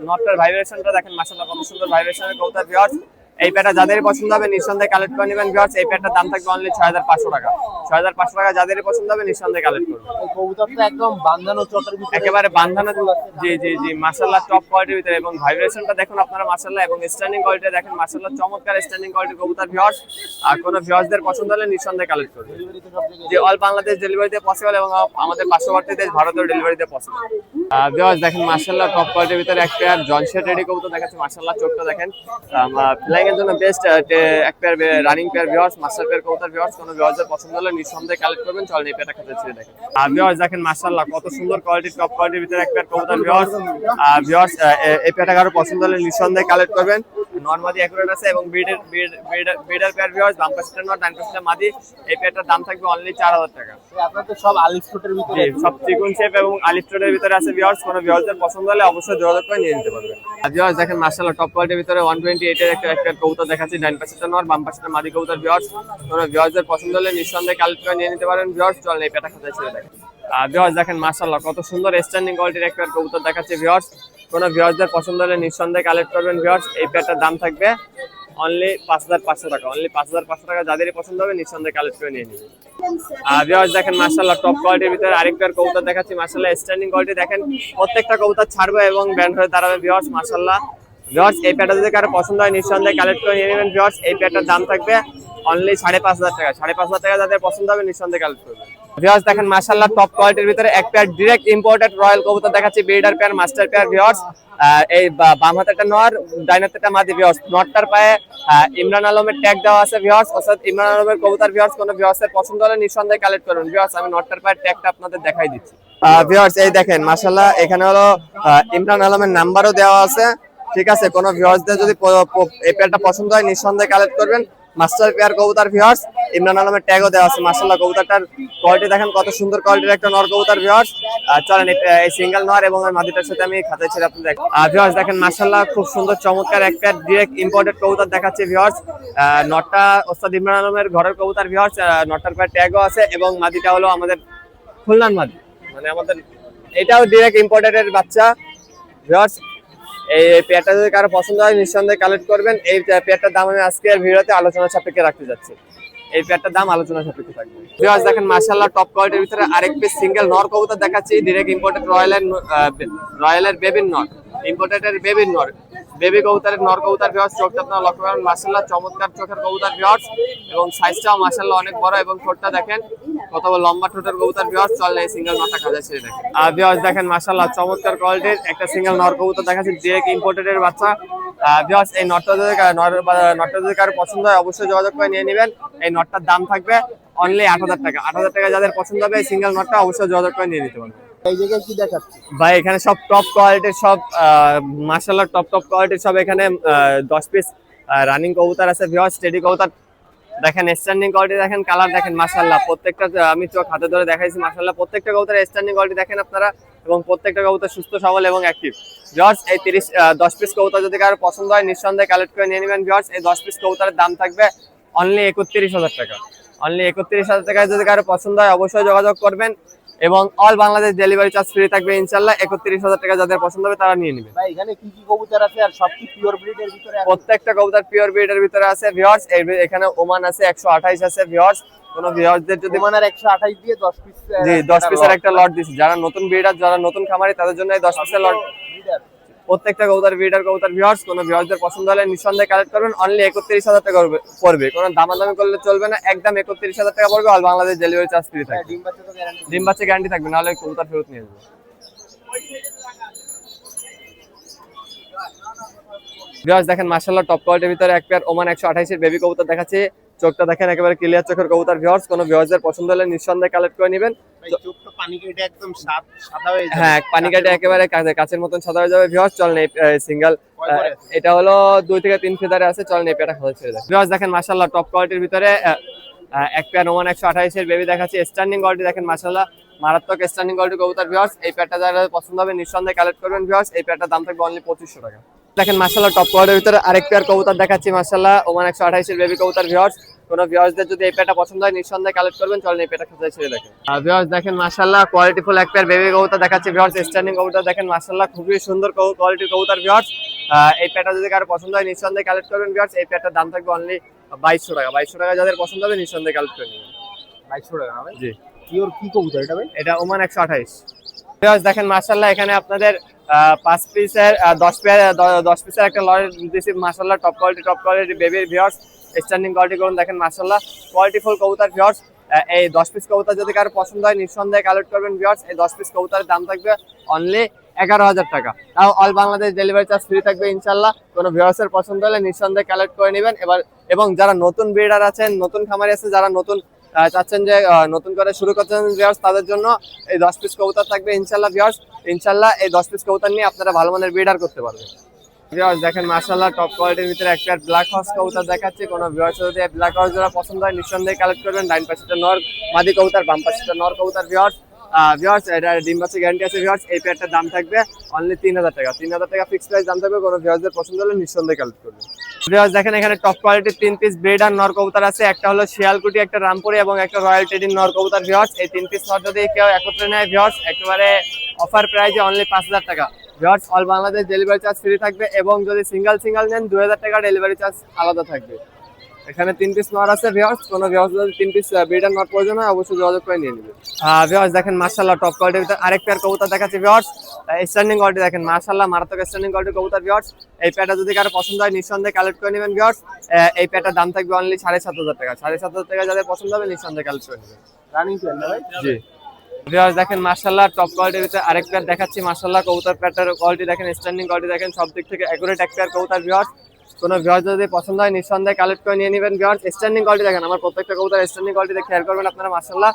Speaker 2: নটটার ভাইব্রেশনটা দেখেন মাশাআল্লাহ কত সুন্দর ভাইব্রেশনের কবুতর ভিউয়ার্স। এই পেয়ারটা যাদের পছন্দ হবে নিঃসন্দেহে কালেক্ট করে নেবেন ভিউয়ার্স। এই পেয়ারটার দাম থাকবে অনলি 6500 টাকা। 6500 টাকা যাদের পছন্দ হবে নিঃসন্দেহে কালেক্ট করবেন।
Speaker 3: এই কবুতরটা একদম বাঁধানো চটের ভিতরে
Speaker 2: একেবারে বাঁধানো। জি জি জি, মাশাআল্লাহ টপ কোয়ালিটির ভিতরে, এবং ভাইব্রেশনটা দেখুন আপনারা মাশাআল্লাহ, এবং স্ট্যান্ডিং কোয়ালিটি দেখেন মাশাআল্লাহ, চমৎকার স্ট্যান্ডিং কোয়ালিটির কবুতর ভিউয়ার্স। আর কোন ভিউয়ার্সদের পছন্দ হলে নিঃসন্দেহে কালেক্ট করবেন। যে অল বাংলাদেশ ডেলিভারিতে পসিবল, এবং আমাদের পার্শ্ববর্তী দেশ ভারতের ডেলিভারিতে পসিবল। ভিউয়ার্স দেখেন মাশাআল্লাহ টপ কোয়ালিটির ভিতরে এক পেয়ার জনশেড রেডি কবুতর দেখাচ্ছি মাশাআল্লাহ। চোখটা দেখেন, ফ্লাইং এর জন্য বেস্ট এক pair running pair viewers, master pair কবুতর ভিউয়ার্স। কোন ভিউয়ার্সদের পছন্দ হলে নিঃসন্দেহে কালেক্ট করবেন। চলেন এই পেয়ারটা খাতে ছেড়ে দেখেন। ভিউয়ার্স দেখেন মাশাআল্লাহ কত সুন্দর কোয়ালিটির টপ কোয়ালিটির ভিতরে এক পেয়ার কবুতর ভিউয়ার্স। ভিউয়ার্স এই পেয়ারটা কারো পছন্দ হলে নিঃসন্দেহে কালেক্ট করবেন। নরমাদি অ্যাকুরেট আছে এবং ব্রিডার পেয়ার ভিউয়ার্স, বাম পাশে নট ডান পাশে মাদি। এই পেয়ারটার দাম থাকবে অনলি 4000 টাকা।
Speaker 3: আপনার তো সব আলিফ ফুটের ভিতরে,
Speaker 2: সব চিকন শেপ এবং আলিফ টোনের ভিতরে আছে ভিউয়ার্স। কোন ভিউয়ার্সদের পছন্দ হলে অবশ্যই যোগাযোগ করে নিয়ে নিতে পারবেন। ভিউয়ার্স দেখেন মাশাআল্লাহ টপ কোয়ালিটির ভিতরে 128 এর একটা কবুতর দেখাচ্ছি, ডান পাশে নট বাম পাশে মাদি কবুতর ভিউয়ার্স। কোন ভিউয়ার্সদের পছন্দ হলে নিঃসন্দেহে কালেক্ট করে নিয়ে নিতে পারেন ভিউয়ার্স। চলেন এই পেয়ারটা খাতে ছেড়ে দেখেন। ভিউয়ার্স দেখেন মাশাআল্লাহ কত সুন্দর স্ট্যান্ডিং কোয়ালিটির একটা কবুতর দেখাচ্ছে ভিউয়ার্স। কোন ভিউয়ার্সদের পছন্দ হলে নিঃসন্দেহে কালেক্ট করবেন ভিউয়ার্স। এই পেয়ারটার দাম থাকবে অনলি 5500 টাকা। অনলি 5500 টাকা যাদেরই পছন্দ হবে নিঃসন্দেহে কালেক্ট করে নিয়ে নেবেন। ভিউয়ার্স দেখেন মাশাআল্লাহ টপ কোয়ালিটির ভিতরে আরেক পেয়ার কবুতর দেখাচ্ছি মাশাআল্লাহ। স্ট্যান্ডিং কোয়ালিটি দেখেন, প্রত্যেকটা কবুতর ছাড়বে এবং ব্যান্ড হয়ে দাঁড়াবে ভিউয়ার্স মাশাআল্লাহ। ভিউয়ার্স এই পেয়ারটা যদি কারো পছন্দ হয় নিঃসন্দেহে কালেক্ট করে নিয়ে নেবেন ভিউয়ার্স। এই পেয়ারটার দাম থাকবে অনলি 5500 টাকা। 5500 টাকা যাদের পছন্দ হবে নিঃসন্দেহে কালেক্ট করবেন। ভিউয়ার্স দেখেন মাশাআল্লাহ টপ কোয়ালিটির ভিতরে এক পেয়ার ডিরেক্ট ইম্পোর্টেড রয়্যাল কবুতর দেখাচ্ছি, breeder pair master pair viewers. এই বাম হাতেটা নর, ডান হাতেটা মাদি ভিউয়ার্স। নটটার পায়ে ইমরান আলমের ট্যাগ দেওয়া আছে ভিউয়ার্স, অর্থাৎ ইমরান আলমের কবুতর ভিউয়ার্স। কোন ভিউয়ার্সের পছন্দ হলে নিঃসন্দেহে কালেক্ট করুন ভিউয়ার্স। আমি নটটার পায়ে ট্যাগটা আপনাদের দেখাই দিচ্ছি ভিউয়ার্স। এই দেখেন মাশাআল্লাহ এখানে হলো ইমরান আলমের নাম্বারও দেওয়া আছে, ঠিক আছে। কোন ভিউয়ার্সদের যদি এই পেয়ারটা পছন্দ হয় নিঃসন্দেহে কালেক্ট করবেন। মাস্টার পেয়ার কবুতর ভিউয়ার্স, ইমরান আলমের ট্যাগও দেওয়া আছে মাশাআল্লাহ। কবুতরটার কোয়ালিটি দেখেন কত সুন্দর কোয়ালিটির একটা নর কবুতর ভিউয়ার্স। চলেন এই সিঙ্গেল নর এবং এই মাদিটার সাথে আমি খাতে ছেড়ে আপনি দেখেন। ভিউয়ার্স দেখেন মাশাআল্লাহ খুব সুন্দর চমৎকার একটা ডিরেক্ট ইম্পোর্টেড কবুতর দেখাচ্ছে ভিউয়ার্স। নটটা ওস্তাদ ইমরান আলমের ঘরের কবুতর ভিউয়ার্স। নটটার পায়ে ট্যাগও আছে এবং মাদিটা হলো আমাদের খুলনার মাদি, মানে আমাদের এটাও ডিরেক্ট ইম্পোর্টেড বাচ্চা ভিউয়ার্স। এই পেয়ারটা যদি কারো পছন্দ হয় নিঃসন্দেহে কালেক্ট করবেন। এই পেয়ারটার দাম আমি আজকের ভিডিওতে আলোচনা সাপেক্ষে রাখতে যাচ্ছি। এই পেয়ারটার দাম আলোচনা সাপেক্ষে থাকবে ভিউয়ার্স। দেখেন মাশাআল্লাহ টপ কোয়ালিটির ভিতরে আরেক পিস সিঙ্গেল নর কবুতর দেখাচ্ছি, ডিরেক্ট ইম্পোর্টেড রয়্যালের বেবির নর, ইম্পোর্টেডের বেবির নর, বেবি কবুতরের নর কবুতর ভিউয়ার্স। চোখটা আপনারা লক্ষ্য করেন মাশাআল্লাহ চমৎকার চোখের কবুতর ভিউয়ার্স, এবং সাইজটাও মাশাআল্লাহ অনেক বড়, এবং ঠোঁটটা দেখেন কত লম্বা ঠোঁটের কবুতর ভিউয়ার্স। চল এই সিঙ্গেল নরটা খাজা ছেড়ে দেখেন। ভিউয়ার্স দেখেন মাশাআল্লাহ চমৎকার কোয়ালিটির একটা সিঙ্গেল নর কবুতর দেখাচ্ছি, ডিরেক্ট ইম্পোর্টেডের বাচ্চা ভিউয়ার্স। এই নটটা যদি কারো পছন্দ হয় অবশ্যই যোগাযোগ করে নিয়ে নেবেন। এই নটটার দাম থাকবে অনলি 8000 টাকা। 8000 টাকা যাদের পছন্দ হবে এই সিঙ্গেল নটটা অবশ্যই যোগাযোগ করে নিয়ে নিতে পারবেন।
Speaker 3: এই জায়গায় কি দেখাচ্ছে
Speaker 2: ভাই এখানে সব টপ কোয়ালিটির, সব মাশাআল্লাহ টপ কোয়ালিটির সব এখানে 10 পিস রানিং কবুতর আছে ভিউয়ার্স। স্টেডি কবুতর দেখেন, স্ট্যান্ডিং কোয়ালিটি দেখেন, কালার দেখেন মাশাআল্লাহ। প্রত্যেকটা আমি চোখ হাতে ধরে দেখাইছি মাশাআল্লাহ। প্রত্যেকটা কবুতরের স্ট্যান্ডিং কোয়ালিটি দেখেন আপনারা, এবং প্রত্যেকটা কবুতর সুস্থ সবল এবং অ্যাক্টিভ ভিউয়ার্স। এই 10 পিস কবুতর যদি কারো পছন্দ হয় নিঃসন্দেহে কালেক্ট করে নিয়ে নেবেন ভিউয়ার্স। এই 10 পিস কবুতরের দাম থাকবে অনলি 31000 টাকা। অনলি 31000 টাকায় যদি কারো পছন্দ হয় অবশ্যই যোগাযোগ করবেন, এবং all Bangladesh delivery charge free থাকবে ইনশাআল্লাহ। 31000 টাকা যাদের পছন্দ হবে তারা নিয়ে নেবে।
Speaker 3: ভাই এখানে কি কি কবুতর আছে আর সব কি পিওর ব্রিডের ভিতরে আছে?
Speaker 2: প্রত্যেকটা কবুতর পিওর ব্রিডের ভিতরে আছে ভিউয়ার্স। এখানে ওমান আছে 128 আছে ভিউয়ার্স। কোন ভিউয়ার্সদের যদি
Speaker 3: ওমানের 128 দিয়ে 10 পিস,
Speaker 2: জি 10 পিসের একটা লট দিছি, যারা নতুন ব্রিডার, যারা নতুন খামারি তাদের জন্য এই 10 পিসের লট। প্রত্যেকটা কবুতর ব্রিডার কবুতর ভিউয়ার্স। কোন ভিউয়ার্সদের পছন্দ হলে নিঃসন্দেহে কালেক্ট করবেন। অনলি 31000 টাকা পড়বে, কোনো দামাদামি করলে চলবে না, একদম 31000 টাকা পড়বে। All Bangladesh delivery charge free থাকবে।
Speaker 3: ডিম বাচ্চা তো গ্যারান্টি,
Speaker 2: ডিম বাচ্চা গ্যারান্টি থাকবে, নাহলে কবুতর ফেরত নিয়ে যাবে ভিউয়ার্স। দেখেন মাশাআল্লাহ টপ কোয়ালিটির ভিতরে এক পেয়ার ওমান 128 এর বেবি কবুতর দেখাচ্ছি। চোখটা দেখেন একেবারে ক্লিয়ার চোখের কবুতর ভিউয়ার্স। কোন ভিউয়ার্সদের পছন্দ হলে নিঃসন্দেহে কালেক্ট করে নেবেন।
Speaker 3: চোখটা পানি কেটে একদম সাদা হয়ে যাবে।
Speaker 2: হ্যাঁ পানি কাটে একেবারে কাচের মতন সাদা হয়ে যাবে ভিউয়ার্স। চলেন সিঙ্গেল, এটা হলো 2 থেকে 3 ফেদারে আছে। চলেন এই পেয়ারটা খাওয়া ছেড়ে দেয় ভিউয়ার্স। দেখেন মাশাআল্লাহ টপ কোয়ালিটির ভিতরে এক পেয়ার ওমান 128 এর বেবি দেখাচ্ছি। স্ট্যান্ডিং কোয়ালিটি দেখেন মাশাআল্লাহ মারাত্মক স্ট্যান্ডিং কোয়ালিটি কবুতর ভিউয়ার্স। এই পেয়ারটা যারা পছন্দ হবে নিঃসন্দেহে কালেক্ট করবেন ভিউয়ার্স। এই পেয়ারটার দাম থাকবে অনলি 2500 টাকা। দেখেন মাশাআল্লাহ টপ কোয়ালিটির ভিতরে আরেক পেয়ার কবুতর দেখাচ্ছি মাশাআল্লাহ ওমান 128 এর বেবি কবুতর ভিউয়ার্স। কোন ভিউয়ার্সদের যদি এই পেয়ারটা পছন্দ হয় নিঃসন্দেহে কালেক্ট করবেন, চলেন এই পেয়ারটা খাঁচায় ছেড়ে দেখেন। ভিউয়ার্স দেখেন মাশাআল্লাহ কোয়ালিটিফুল এক পেয়ার বেবি কবুতর দেখাচ্ছি ভিউয়ার্স। স্ট্যান্ডিং কবুতর দেখেন মাশাআল্লাহ খুবই সুন্দর কোয়ালিটির কবুতর ভিউয়ার্স। এই পেয়ারটা যদি কারো পছন্দ হয় নিঃসন্দেহে কালেক্ট করবেন ভিউয়ার্স। এই পেয়ারটার দাম থাকবে অনলি 2200 টাকা। 2200 টাকা যাদের পছন্দ হবে নিঃসন্দেহে কালেক্ট করে নেবেন।
Speaker 3: 2200 টাকা ভাই।
Speaker 2: জি
Speaker 3: পিওর কি কবুতর এটা ভাই?
Speaker 2: এটা ওমান 128। ভিউয়ার্স দেখেন মাশাআল্লাহ এখানে আপনাদের 5 পিসের 10 পিসের একটা লরি দিয়েছি মাশাআল্লাহ টপ কোয়ালিটি বেবির ভিউয়ার্স। স্ট্যান্ডিং কোয়ালিটি করুন দেখেন মাশাআল্লাহ কোয়ালিটিফুল কবুতর ভিউয়ার্স। এই 10 পিস কবুতর যদি কারো পছন্দ হয় নিঃসন্দেহে কালেক্ট করবেন ভিউয়ার্স। এই 10 পিস কবুতরের দাম থাকবে অনলি 11000 টাকা। তাও all Bangladesh delivery charge free থাকবে ইনশাআল্লাহ। কোনো ভিউয়ার্সের পছন্দ হলে নিঃসন্দেহে কালেক্ট করে নেবেন। এবং যারা নতুন ব্রিডার আছেন, নতুন খামারি আছে, যারা নতুন চাচ্ছেন যে নতুন করে শুরু করছেন ভিউয়ার্স, তাদের জন্য এই 10 পিস কবুতর থাকবে ইনশাআল্লাহ ভিউয়ার্স। ইনশাআল্লাহ এই 10 পিস কবুতর নিয়ে আপনারা ভালো মানের ব্রিডার করতে পারবেন ভিউয়ার্স। দেখেন মাশাআল্লাহ টপ কোয়ালিটির ভিতরে একটা ব্ল্যাক হর্স কবুতর দেখাচ্ছি। কোনো ভিউয়ার্স যদি ব্ল্যাক হর্স যারা পছন্দ হয় নিঃসন্দেহে কালেক্ট করবেন। ডাইন পাশেটা নর মাদি কবুতর, বাম পাশেটা নর কবুতর ভিউয়ার্স। ভিউয়ার্স এটা ডিম বাচ্চা গ্যারান্টি আছে ভিউয়ার্স। এই পেয়ারটার দাম থাকবে অনলি 3000 টাকা। 3000 টাকা ফিক্সড প্রাইস দাম থাকবে। কোনো ভিউয়ার্সদের পছন্দ হলে নিঃসন্দেহে কালেক্ট করবেন ভিউয়ার্স। দেখেন এখানে টপ কোয়ালিটির 3 পিস ব্রিডার নর কবুতর আছে। একটা হলো শিয়ালকুটি, একটা রামপুরি এবং একটা রয়্যাল টেডির নর কবুতর ভিউয়ার্স। এই 3 পিস নর যদি কেউ একত্রে নেয় ভিউয়ার্স একেবারে অফার প্রাইসে অনলি 5000 টাকা viewers. All Bangladesh delivery charge free থাকবে এবং যদি সিঙ্গেল নেন 2000 টাকা ডেলিভারি চার্জ আলাদা থাকবে। এখানে 3 পিস নর আছে ভিউয়ার্স। কোনো ভিউয়ার্স যদি 3 পিস ব্রিডার নর প্রয়োজন হয় অবশ্যই যোগাযোগ করে নিয়ে নেবেন ভিউয়ার্স। দেখেন মাশাআল্লাহ টপ কোয়ালিটির ভিতরে আরেক পেয়ার কবুতর দেখাচ্ছি ভিউয়ার্স। স্ট্যান্ডিং কোয়ালিটি দেখেন মাশাআল্লাহ মারাত্মক স্ট্যান্ডিং কোয়ালিটির কবুতর ভিউয়ার্স। এই পেয়ারটা যদি কারো পছন্দ হয় নিঃসন্দেহে কালেক্ট করে নেবেন ভিউয়ার্স। এই পেয়ারটার দাম থাকবে অনলি 7500 টাকা। 7500 টাকা যাদের পছন্দ হবে নিঃসন্দেহে কালেক্ট করে নেবেন।
Speaker 3: রানিং পেয়ার না ভাই?
Speaker 2: জি ভিউয়ার্স দেখেন মাশাআল্লাহ টপ কোয়ালিটির ভিতরে আরেক পেয়ার দেখাচ্ছি মাশাআল্লাহ। কবুতর পেয়ারটার কোয়ালিটি দেখেন, স্ট্যান্ডিং কোয়ালিটি দেখেন, সব দিক থেকে একুরেট এক পেয়ার কবুতর ভিউয়ার্স। কোনো ভিউয়ার্স যদি পছন্দ হয় নিঃসন্দেহে কালেক্ট করে নিয়ে নেবেন ভিউয়ার্স। স্ট্যান্ডিং কোয়ালিটি দেখেন, আমার প্রত্যেকটা কবুতর স্ট্যান্ডিং কোয়ালিটি দেখে খেয়াল করবেন আপনারা মাশাআল্লাহ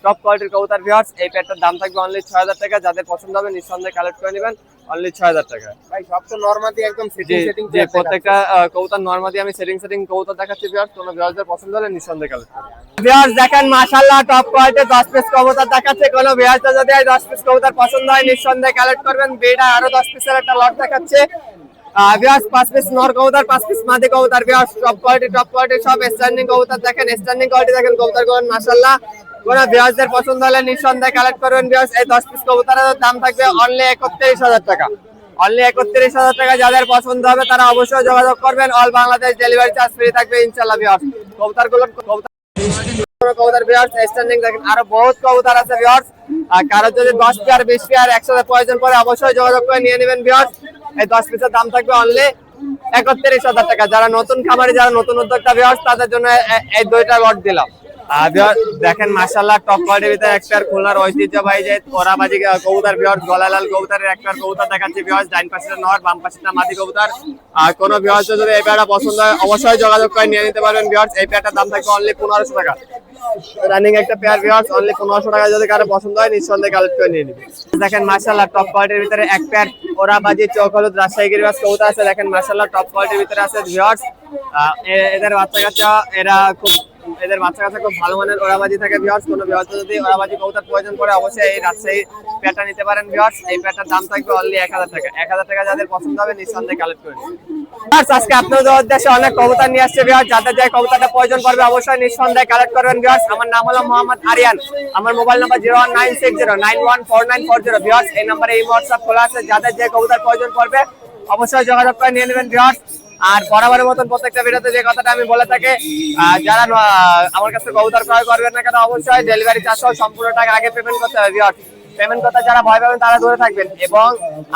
Speaker 2: টপ কোয়ালিটির কবুতর ভিউয়ার্স। এই পেয়ারটার দাম থাকবে অনলি 6000 টাকা। যাদের পছন্দ হবে নিঃসন্দেহে কালেক্ট করে নেবেন অনলি 6000 টাকা
Speaker 3: ভাই। সব তো নরমালি একদম সেটিং
Speaker 2: যে প্রত্যেকটা কবুতর নরমালি আমি সেটিং কবুতর দেখাচ্ছি ভিউয়ার্স। কোনো ভিউয়ার্সদের পছন্দ হলে নিঃসন্দেহে কালেক্ট করবেন ভিউয়ার্স। দেখেন মাশাআল্লাহ টপ কোয়ালিটির 10 পিস কবুতর দেখাচ্ছে। কোনো ভিউয়ার্সদের যদি এই 10 পিস কবুতর পছন্দ হয় নিঃসন্দেহে কালেক্ট করবেন। বেটা আরো 10 পিসের একটা লট দেখাচ্ছে ভিউয়ার্স। 5 পিস নর কবুতর, 5 পিস মাদি কবুতর ভিউয়ার্স। টপ কোয়ালিটি সব স্ট্যান্ডিং কবুতর দেখেন। স্ট্যান্ডিং কোয়ালিটি দেখেন কবুতর গুলো মাশাআল্লাহ। কোন ভিউয়ার্সদের পছন্দ হলে নিঃসন্দেহে কালেক্ট করবেন ভিউয়ার্স। এই 10 পিস কবুতরের দাম থাকবে অনলি 31000 টাকা। অনলি 31000 টাকা। যাদের পছন্দ হবে তারা অবশ্যই যোগাযোগ করবেন। All Bangladesh delivery charge free থাকবে ইনশাআল্লাহ ভিউয়ার্স। কবুতর ভিউয়ার্স স্ট্যান্ডিং দেখেন, আরো বহুত কবুতর আছে ভিউয়ার্স। আর কারো যদি 10 পেয়ার 20 পেয়ার একসাথে প্রয়োজন পড়ে অবশ্যই যোগাযোগ করে নিয়ে নেবেন ভিউয়ার্স। এই 10 পিসের দাম থাকবে অনলি 31000 টাকা। যারা নতুন খামারি, যারা নতুন উদ্যোক্তা ভিউয়ার্স তাদের জন্য এই দুইটা লট দিলাম দেখেন মাশাআল্লাহ টপ কোয়ালিটির ভিতরে একটা খুলনার ঐতিহ্যবাহী যে ওরাবাজি কবুতর ভিউয়ার্স। গলালাল কবুতরের একটা কবুতর দেখাচ্ছি ভিউয়ার্স। ডাইন পাশেটা নর, বাম পাশেটা মাদি কবুতর। আর কোন ভিউয়ার্স যদি এই পেয়ারটা পছন্দ হয় অবশ্যই যোগাযোগ করে নিয়ে নিতে পারবেন ভিউয়ার্স। এই পেয়ারটার দাম থাকবে অনলি 1500 টাকা। রানিং একটা পেয়ার ভিউয়ার্স অনলি 1500 টাকা। যদি কারো পছন্দ হয় নিঃসন্দেহে কালেক্ট করে নিয়ে নেবেন। দেখেন মাশাআল্লাহ টপ কোয়ালিটির ভিতরে এক পেয়ার ওরাবাজি চোখ হলুদ রাজশাহী গিরিবাস কবুতর আছে। দেখেন মাশাআল্লাহ টপ কোয়ালিটির ভিতরে আছে ভিউয়ার্স। এদের বাচ্চা কাচ্চা খুব ভালো মানের ওরাবাজি থাকে ভিউয়ার্স। কোনো ভিউয়ার্স যদি ওরাবাজি কবুতর প্রয়োজন পড়ে অবশ্যই এই রাজশাহী পেয়ারটা নিতে পারেন ভিউয়ার্স। এই পেয়ারটার দাম থাকবে অনলি 1000 টাকা। 1000 টাকা যাদের পছন্দ হবে নিঃসন্দেহে কালেক্ট করে নেবেন ভিউয়ার্স। আজকে আপনাদের উদ্দেশ্যে অনেক কবুতর নিয়ে আসছে ভিউয়ার্স। যাদের যে কবুতরটা প্রয়োজন পড়বে অবশ্যই নিঃসন্দেহে কালেক্ট করবেন ভিউয়ার্স। আমার নাম হলো মোহাম্মদ আরিয়ান। আমার মোবাইল নাম্বার 01960914940 ভিউয়ার্স। এই নম্বরে এই হোয়াটসঅ্যাপ খোলা আছে। যাদের যে কবুতর প্রয়োজন পড়বে অবশ্যই যোগাযোগ করে নিয়ে নেবেন ভিউয়ার্স। আর বরাবরের মতন প্রত্যেকটা ভিডিওতে যে কথাটা আমি বলে থাকি, যারা আমার কাছে কবুতর ক্রয় করবেন না কেন অবশ্যই ডেলিভারি চার্জ সহ সম্পূর্ণ টাকা আগে পেমেন্ট করতে হবে ভিউয়ার্স। পেমেন্ট করতে যারা ভয় পাবেন তারা দূরে থাকবেন। এবং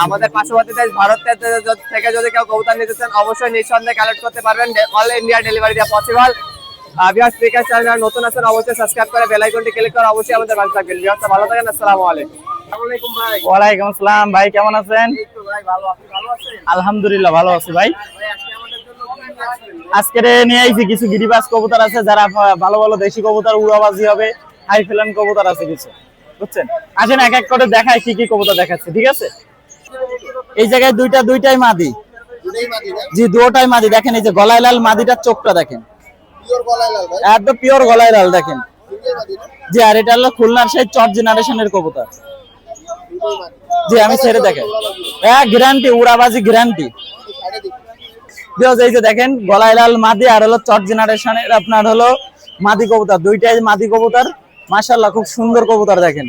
Speaker 2: আমাদের পার্শ্ববর্তী দেশ ভারতের থেকে যদি কেউ কবুতর নিতে চান অবশ্যই নিঃসন্দেহে কালেক্ট করতে পারবেন। অল ইন্ডিয়া ডেলিভারি দেওয়া পসিবল ভিউয়ার্স। স্পিকার চ্যানেল নতুন আছেন অবশ্যই সাবস্ক্রাইব করে বেল আইকনটি ক্লিক করে অবশ্যই আমাদের পাশে থাকবেন ভিউয়ার্স। ভালো থাকেন। আসসালামু আলাইকুম।
Speaker 1: ওয়ালাইকুম আসসালাম ভাই, কেমন আছেন? আলহামদুলিল্লাহ ভালো আছি ভাই। আজকে নিয়ে আইছি কিছু গিরিবাজ কবুতর আছে, যারা ভালো ভালো দেশি কবুতর উড়াবাজি হবে, হাই ফ্লাইং কবুতর আছে কিছু, বুঝছেন? আসেন এক এক করে দেখাই কি কি কবুতর দেখাচ্ছে, ঠিক আছে? এই জায়গায় দুইটাই মাদি। জি দুটোটাই মাদি। দেখেন এই যে গলায় লাল মাদিটার চোখটা দেখেন, একদম পিওর গলায় লাল দেখেন। জি আর এটা হলো খুলনার সেই চট জেনারেশনের কবুতর। জি আমি ছেড়ে দেখেন, গ্যারান্টি উড়াবাজি গ্যারান্টি।
Speaker 4: ভিউয়ার্স এই যে দেখেন গলায় লাল মাদি আর হলো চট জেনারেশনের আপনার হলো মাদি কবুতর, দুইটাই মাদি কবুতর। মাশাআল্লাহ খুব সুন্দর কবুতর দেখেন,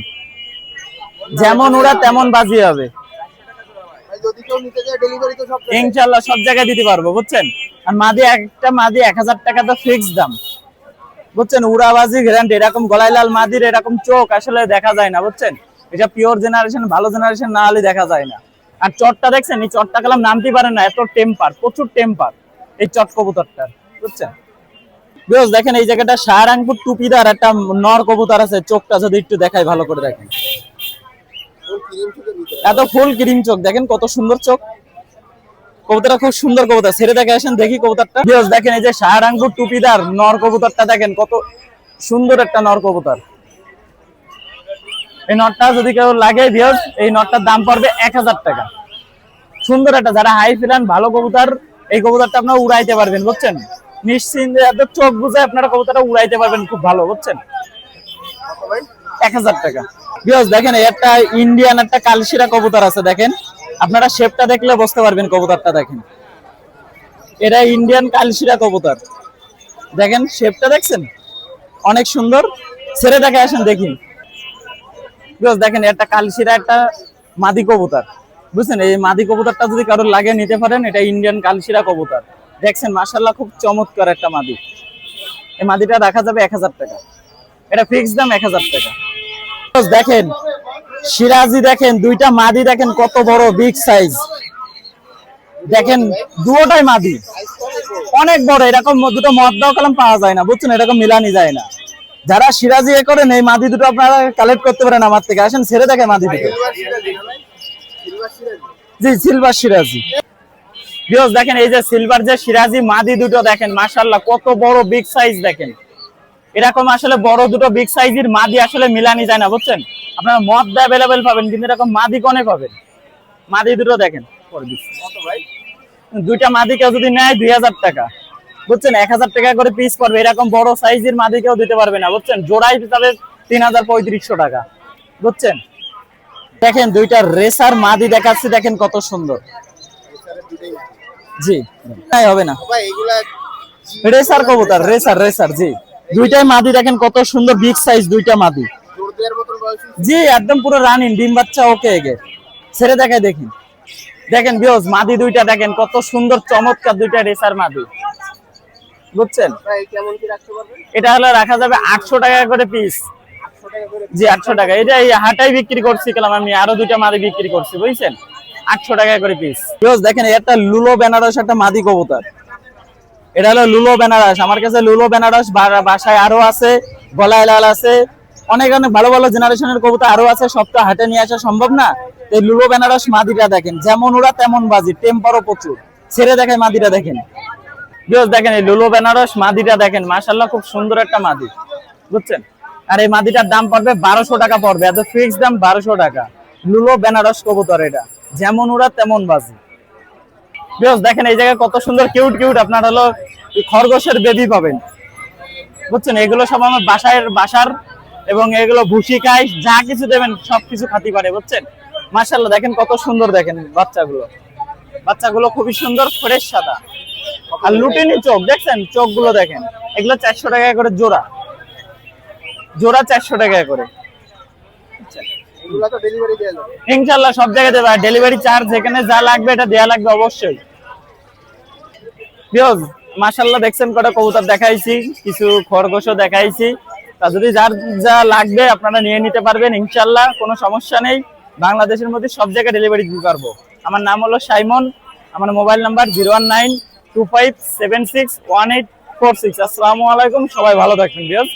Speaker 4: যেমন ওরা তেমন বাজি হবে।
Speaker 2: যদি কেউ নিতে চায় ডেলিভারি তো সব
Speaker 4: ইনশাআল্লাহ সব জায়গায় দিতে পারবো বুঝছেন। আর মাদি একটা মাদি 1000 টাকা তো ফিক্স দাম বুঝছেন, উড়াবাজি গ্যারান্টি। এরকম গলায় লাল মাদির এরকম চোখ আসলে দেখা যায় না বুঝছেন, এটা পিওর জেনারেশন, ভালো জেনারেশন না হলে দেখা যায় না। আর চটটা দেখছেন, এই চটটা কালাম নামতে পারেন না, এত টেম্পার, প্রচুর টেম্পার এই চট কবুতরটা বুঝছেন। ভিউয়ার্স দেখেন এই জায়গাটা শাহরাংপুর টুপিদার একটা নর কবুতর আছে, চোখটা যদি একটু দেখাই ভালো করে দেখেন, এত ফুল ক্রিম চোখ দেখেন, কত সুন্দর চোখ। কবুতরটা খুব সুন্দর কবুতর, ছেড়ে দেখে আসেন দেখি কবুতরটা। ভিউয়ার্স দেখেন এই যে শাহরাংপুর টুপিদার নর কবুতরটা দেখেন, কত সুন্দর একটা নর কবুতর। এই নটটা যদি কেউ লাগে ভিউয়ার্স, এই নটটার দাম পড়বে 1000 টাকা। সুন্দর একটা, যারা হাই ফিলান ভালো কবুতর, এই কবুতরটা আপনারা উড়াইতে পারবেন বুঝছেন, নিশ্চিন্তে এত চোখ বুঝে আপনারা কবুতরটা উড়াইতে পারবেন খুব ভালো বুঝছেন। 1000 টাকা। ভিউয়ার্স দেখেন একটা ইন্ডিয়ান একটা কালশিরা কবুতর আছে দেখেন, আপনারা শেপটা দেখলে বুঝতে পারবেন কবুতরটা দেখেন, এটা ইন্ডিয়ান কালশিরা কবুতর দেখেন, শেপটা দেখছেন অনেক সুন্দর। ছেড়ে দেখে আসেন দেখি। ভিউয়ার্স দেখেন একটা কালশিরা একটা মাদি কবুতর বুঝছেন, এই মাদি কবুতরটা যদি কারোর লাগে নিতে পারেন, এটা ইন্ডিয়ান কালশিরা কবুতর দেখছেন, মাশাআল্লাহ খুব চমৎকার একটা মাদি। এই মাদিটা রাখা যাবে 1000 টাকা, এটা ফিক্স দাম 1000 টাকা। দেখেন সিরাজি দেখেন, দুইটা মাদি দেখেন কত বড় বিগ সাইজ দেখেন, দুটোটাই মাদি অনেক বড়। এরকম দুটো মদ্দাও কালাম পাওয়া যায় না বুঝছেন, এরকম মিলানি যায় না। যারা সিরাজি এ করেন এই মাদি দুটো আপনারা কালেক্ট করতে পারেন আমার থেকে, আসেন ছেড়ে দেখে মাদি দুটো। জি সিলভার সিরাজি। ভিউয়ার্স দেখেন এই যে সিলভার যে সিরাজি মাদি দুটো দেখেন, মাশাআল্লাহ কত বড় বিগ সাইজ দেখেন। এরকম আসলে বড় দুটো বিগ সাইজের মাদি আসলে মিলানি যায় না বুঝছেন, আপনারা মদ্দা अवेलेबल পাবেন, কিন্তু এরকম মাদি কোনে পাবেন। মাদি দুটো দেখেন, দুইটা মাদি কেউ যদি নেয় 2000 টাকা বুঝছেন, 1000 টাকা করে পিস পড়বে। এরকম বড় সাইজের মাদি কেউ দিতে পারবে না বুঝছেন, জোড়াই হিসাবে 3300 টাকা বুঝছেন। দেখেন দুইটা রেসার মাদি দেখাচ্ছি দেখেন কত সুন্দর। জি তাই হবে না, রেসার কবুতর, রেসার রেসার জি, দুইটাই মাদি দেখেন কত সুন্দর বিগ সাইজ দুইটা মাদি। জি একদম পুরো রানিং, ডিম বাচ্চা ওকে এগে। ছেড়ে দেখায় দেখি দেখেন ভিউয়ার্স মাদি দুইটা দেখেন কত সুন্দর চমৎকার দুইটা রেসার মাদি বুঝছেন। এটা হলো রাখা যাবে 800 টাকা করে পিস। জি 800 টাকা, এটা এই হাটাই বিক্রি করছি কালাম আমি, আরো দুইটা মাদি বিক্রি করছি বুঝছেন, 800 টাকা করে পিস। ভিউয়ার্স দেখেন একটা লুলো বেনারস একটা মাদি কবুতর, এটা হলো লুলো বেনারস। আমার কাছে লুলো বেনারস বাসায় আরো আছে, গলায় লাল আছে, অনেক অনেক ভালো ভালো জেনারেশনের কবুতর আরো আছে, সবটা হাটে নিয়ে আসা সম্ভব না। এই লুলো বেনারস মাদিটা দেখেন, যেমন ওরা তেমন বাজি, টেম্পারও প্রচুর। ছেড়ে দেখেন মাদিটা দেখেন ভিউয়ার্স, দেখেন এই লুলো বেনারস মাদিটা দেখেন, মাশাআল্লাহ খুব সুন্দর একটা মাদি বুঝছেন। আর এই মাদিটার দাম পড়বে 1200 টাকা পড়বে, এত ফিক্স দাম 1200 টাকা। লুলো বেনারস কবুতর, এটা যেমন ওরা তেমন বাজি। ভিউয়ার্স দেখেন এই জায়গায় কত সুন্দর কিউট কিউট আপনার হলো খরগোশের বেবি পাবেন বুঝছেন, এগুলো সব আমার বাসার এবং এগুলো ভুসি খাই, যা কিছু দেবেন সবকিছু খাতি পারে বুঝছেন। মাশাআল্লাহ দেখেন কত সুন্দর দেখেন বাচ্চাগুলো খুবই সুন্দর, ফ্রেশ সাদা। আর লুটিনি চোখ দেখছেন, চোখগুলো দেখেন, এগুলো 400 টাকা করে জোড়া, জোড়া 400 টাকা করে। ইনশাআল্লাহ সব জায়গায় দেবে, ডেলিভারি চার্জ যেখানে যা লাগবে এটা দেয়া লাগবে অবশ্যই। ভিউয়ার্স মাশাআল্লাহ দেখছেন কটা কবুতর দেখাইছি, কিছু খরগোশও দেখাইছি, তা যদি যার যা লাগবে আপনারা নিয়ে নিতে পারবেন ইনশাআল্লাহ, কোনো সমস্যা নেই। বাংলাদেশের মধ্যে সব জায়গায় ডেলিভারি দিতে পারবো। আমার নাম হলো সাইমন, আমার মোবাইল নাম্বার 01925761846। আসসালামু আলাইকুম, সবাই ভালো থাকবেন ভিউয়ার্স।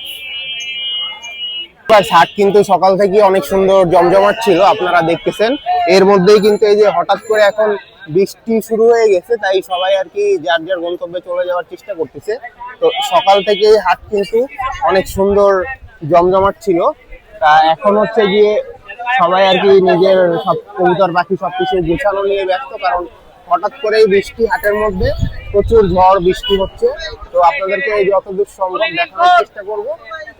Speaker 2: হাট কিন্তু সকাল থেকে অনেক সুন্দর জমজমাট ছিল, আপনারা দেখতেছেন। এর মধ্যেই কিন্তু এই যে হঠাৎ করে এখন বৃষ্টি শুরু হয়ে গেছে, তাই সবাই আর কি যার যার গন্তব্যে চলে যাওয়ার চেষ্টা করতেছে। তো সকাল থেকে হাট কিন্তু অনেক সুন্দর জমজমাট ছিল। তা এখন হচ্ছে গিয়ে সবাই আর কি নিজের সব কবুতর পাখি সবকিছু গোছানো নিয়ে ব্যস্ত, কারণ হঠাৎ করেই বৃষ্টি, হাটের মধ্যে প্রচুর ঝড় বৃষ্টি হচ্ছে। তো আপনাদেরকে এই যতদূর সম্ভব দেখানোর চেষ্টা করব।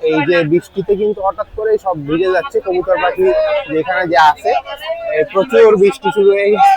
Speaker 2: এই যে বৃষ্টিতে কিন্তু হঠাৎ করে সব ভিজে যাচ্ছে কবুতর পাখি যেখানে যা আছে, প্রচুর বৃষ্টি শুরু হয়ে গেছে।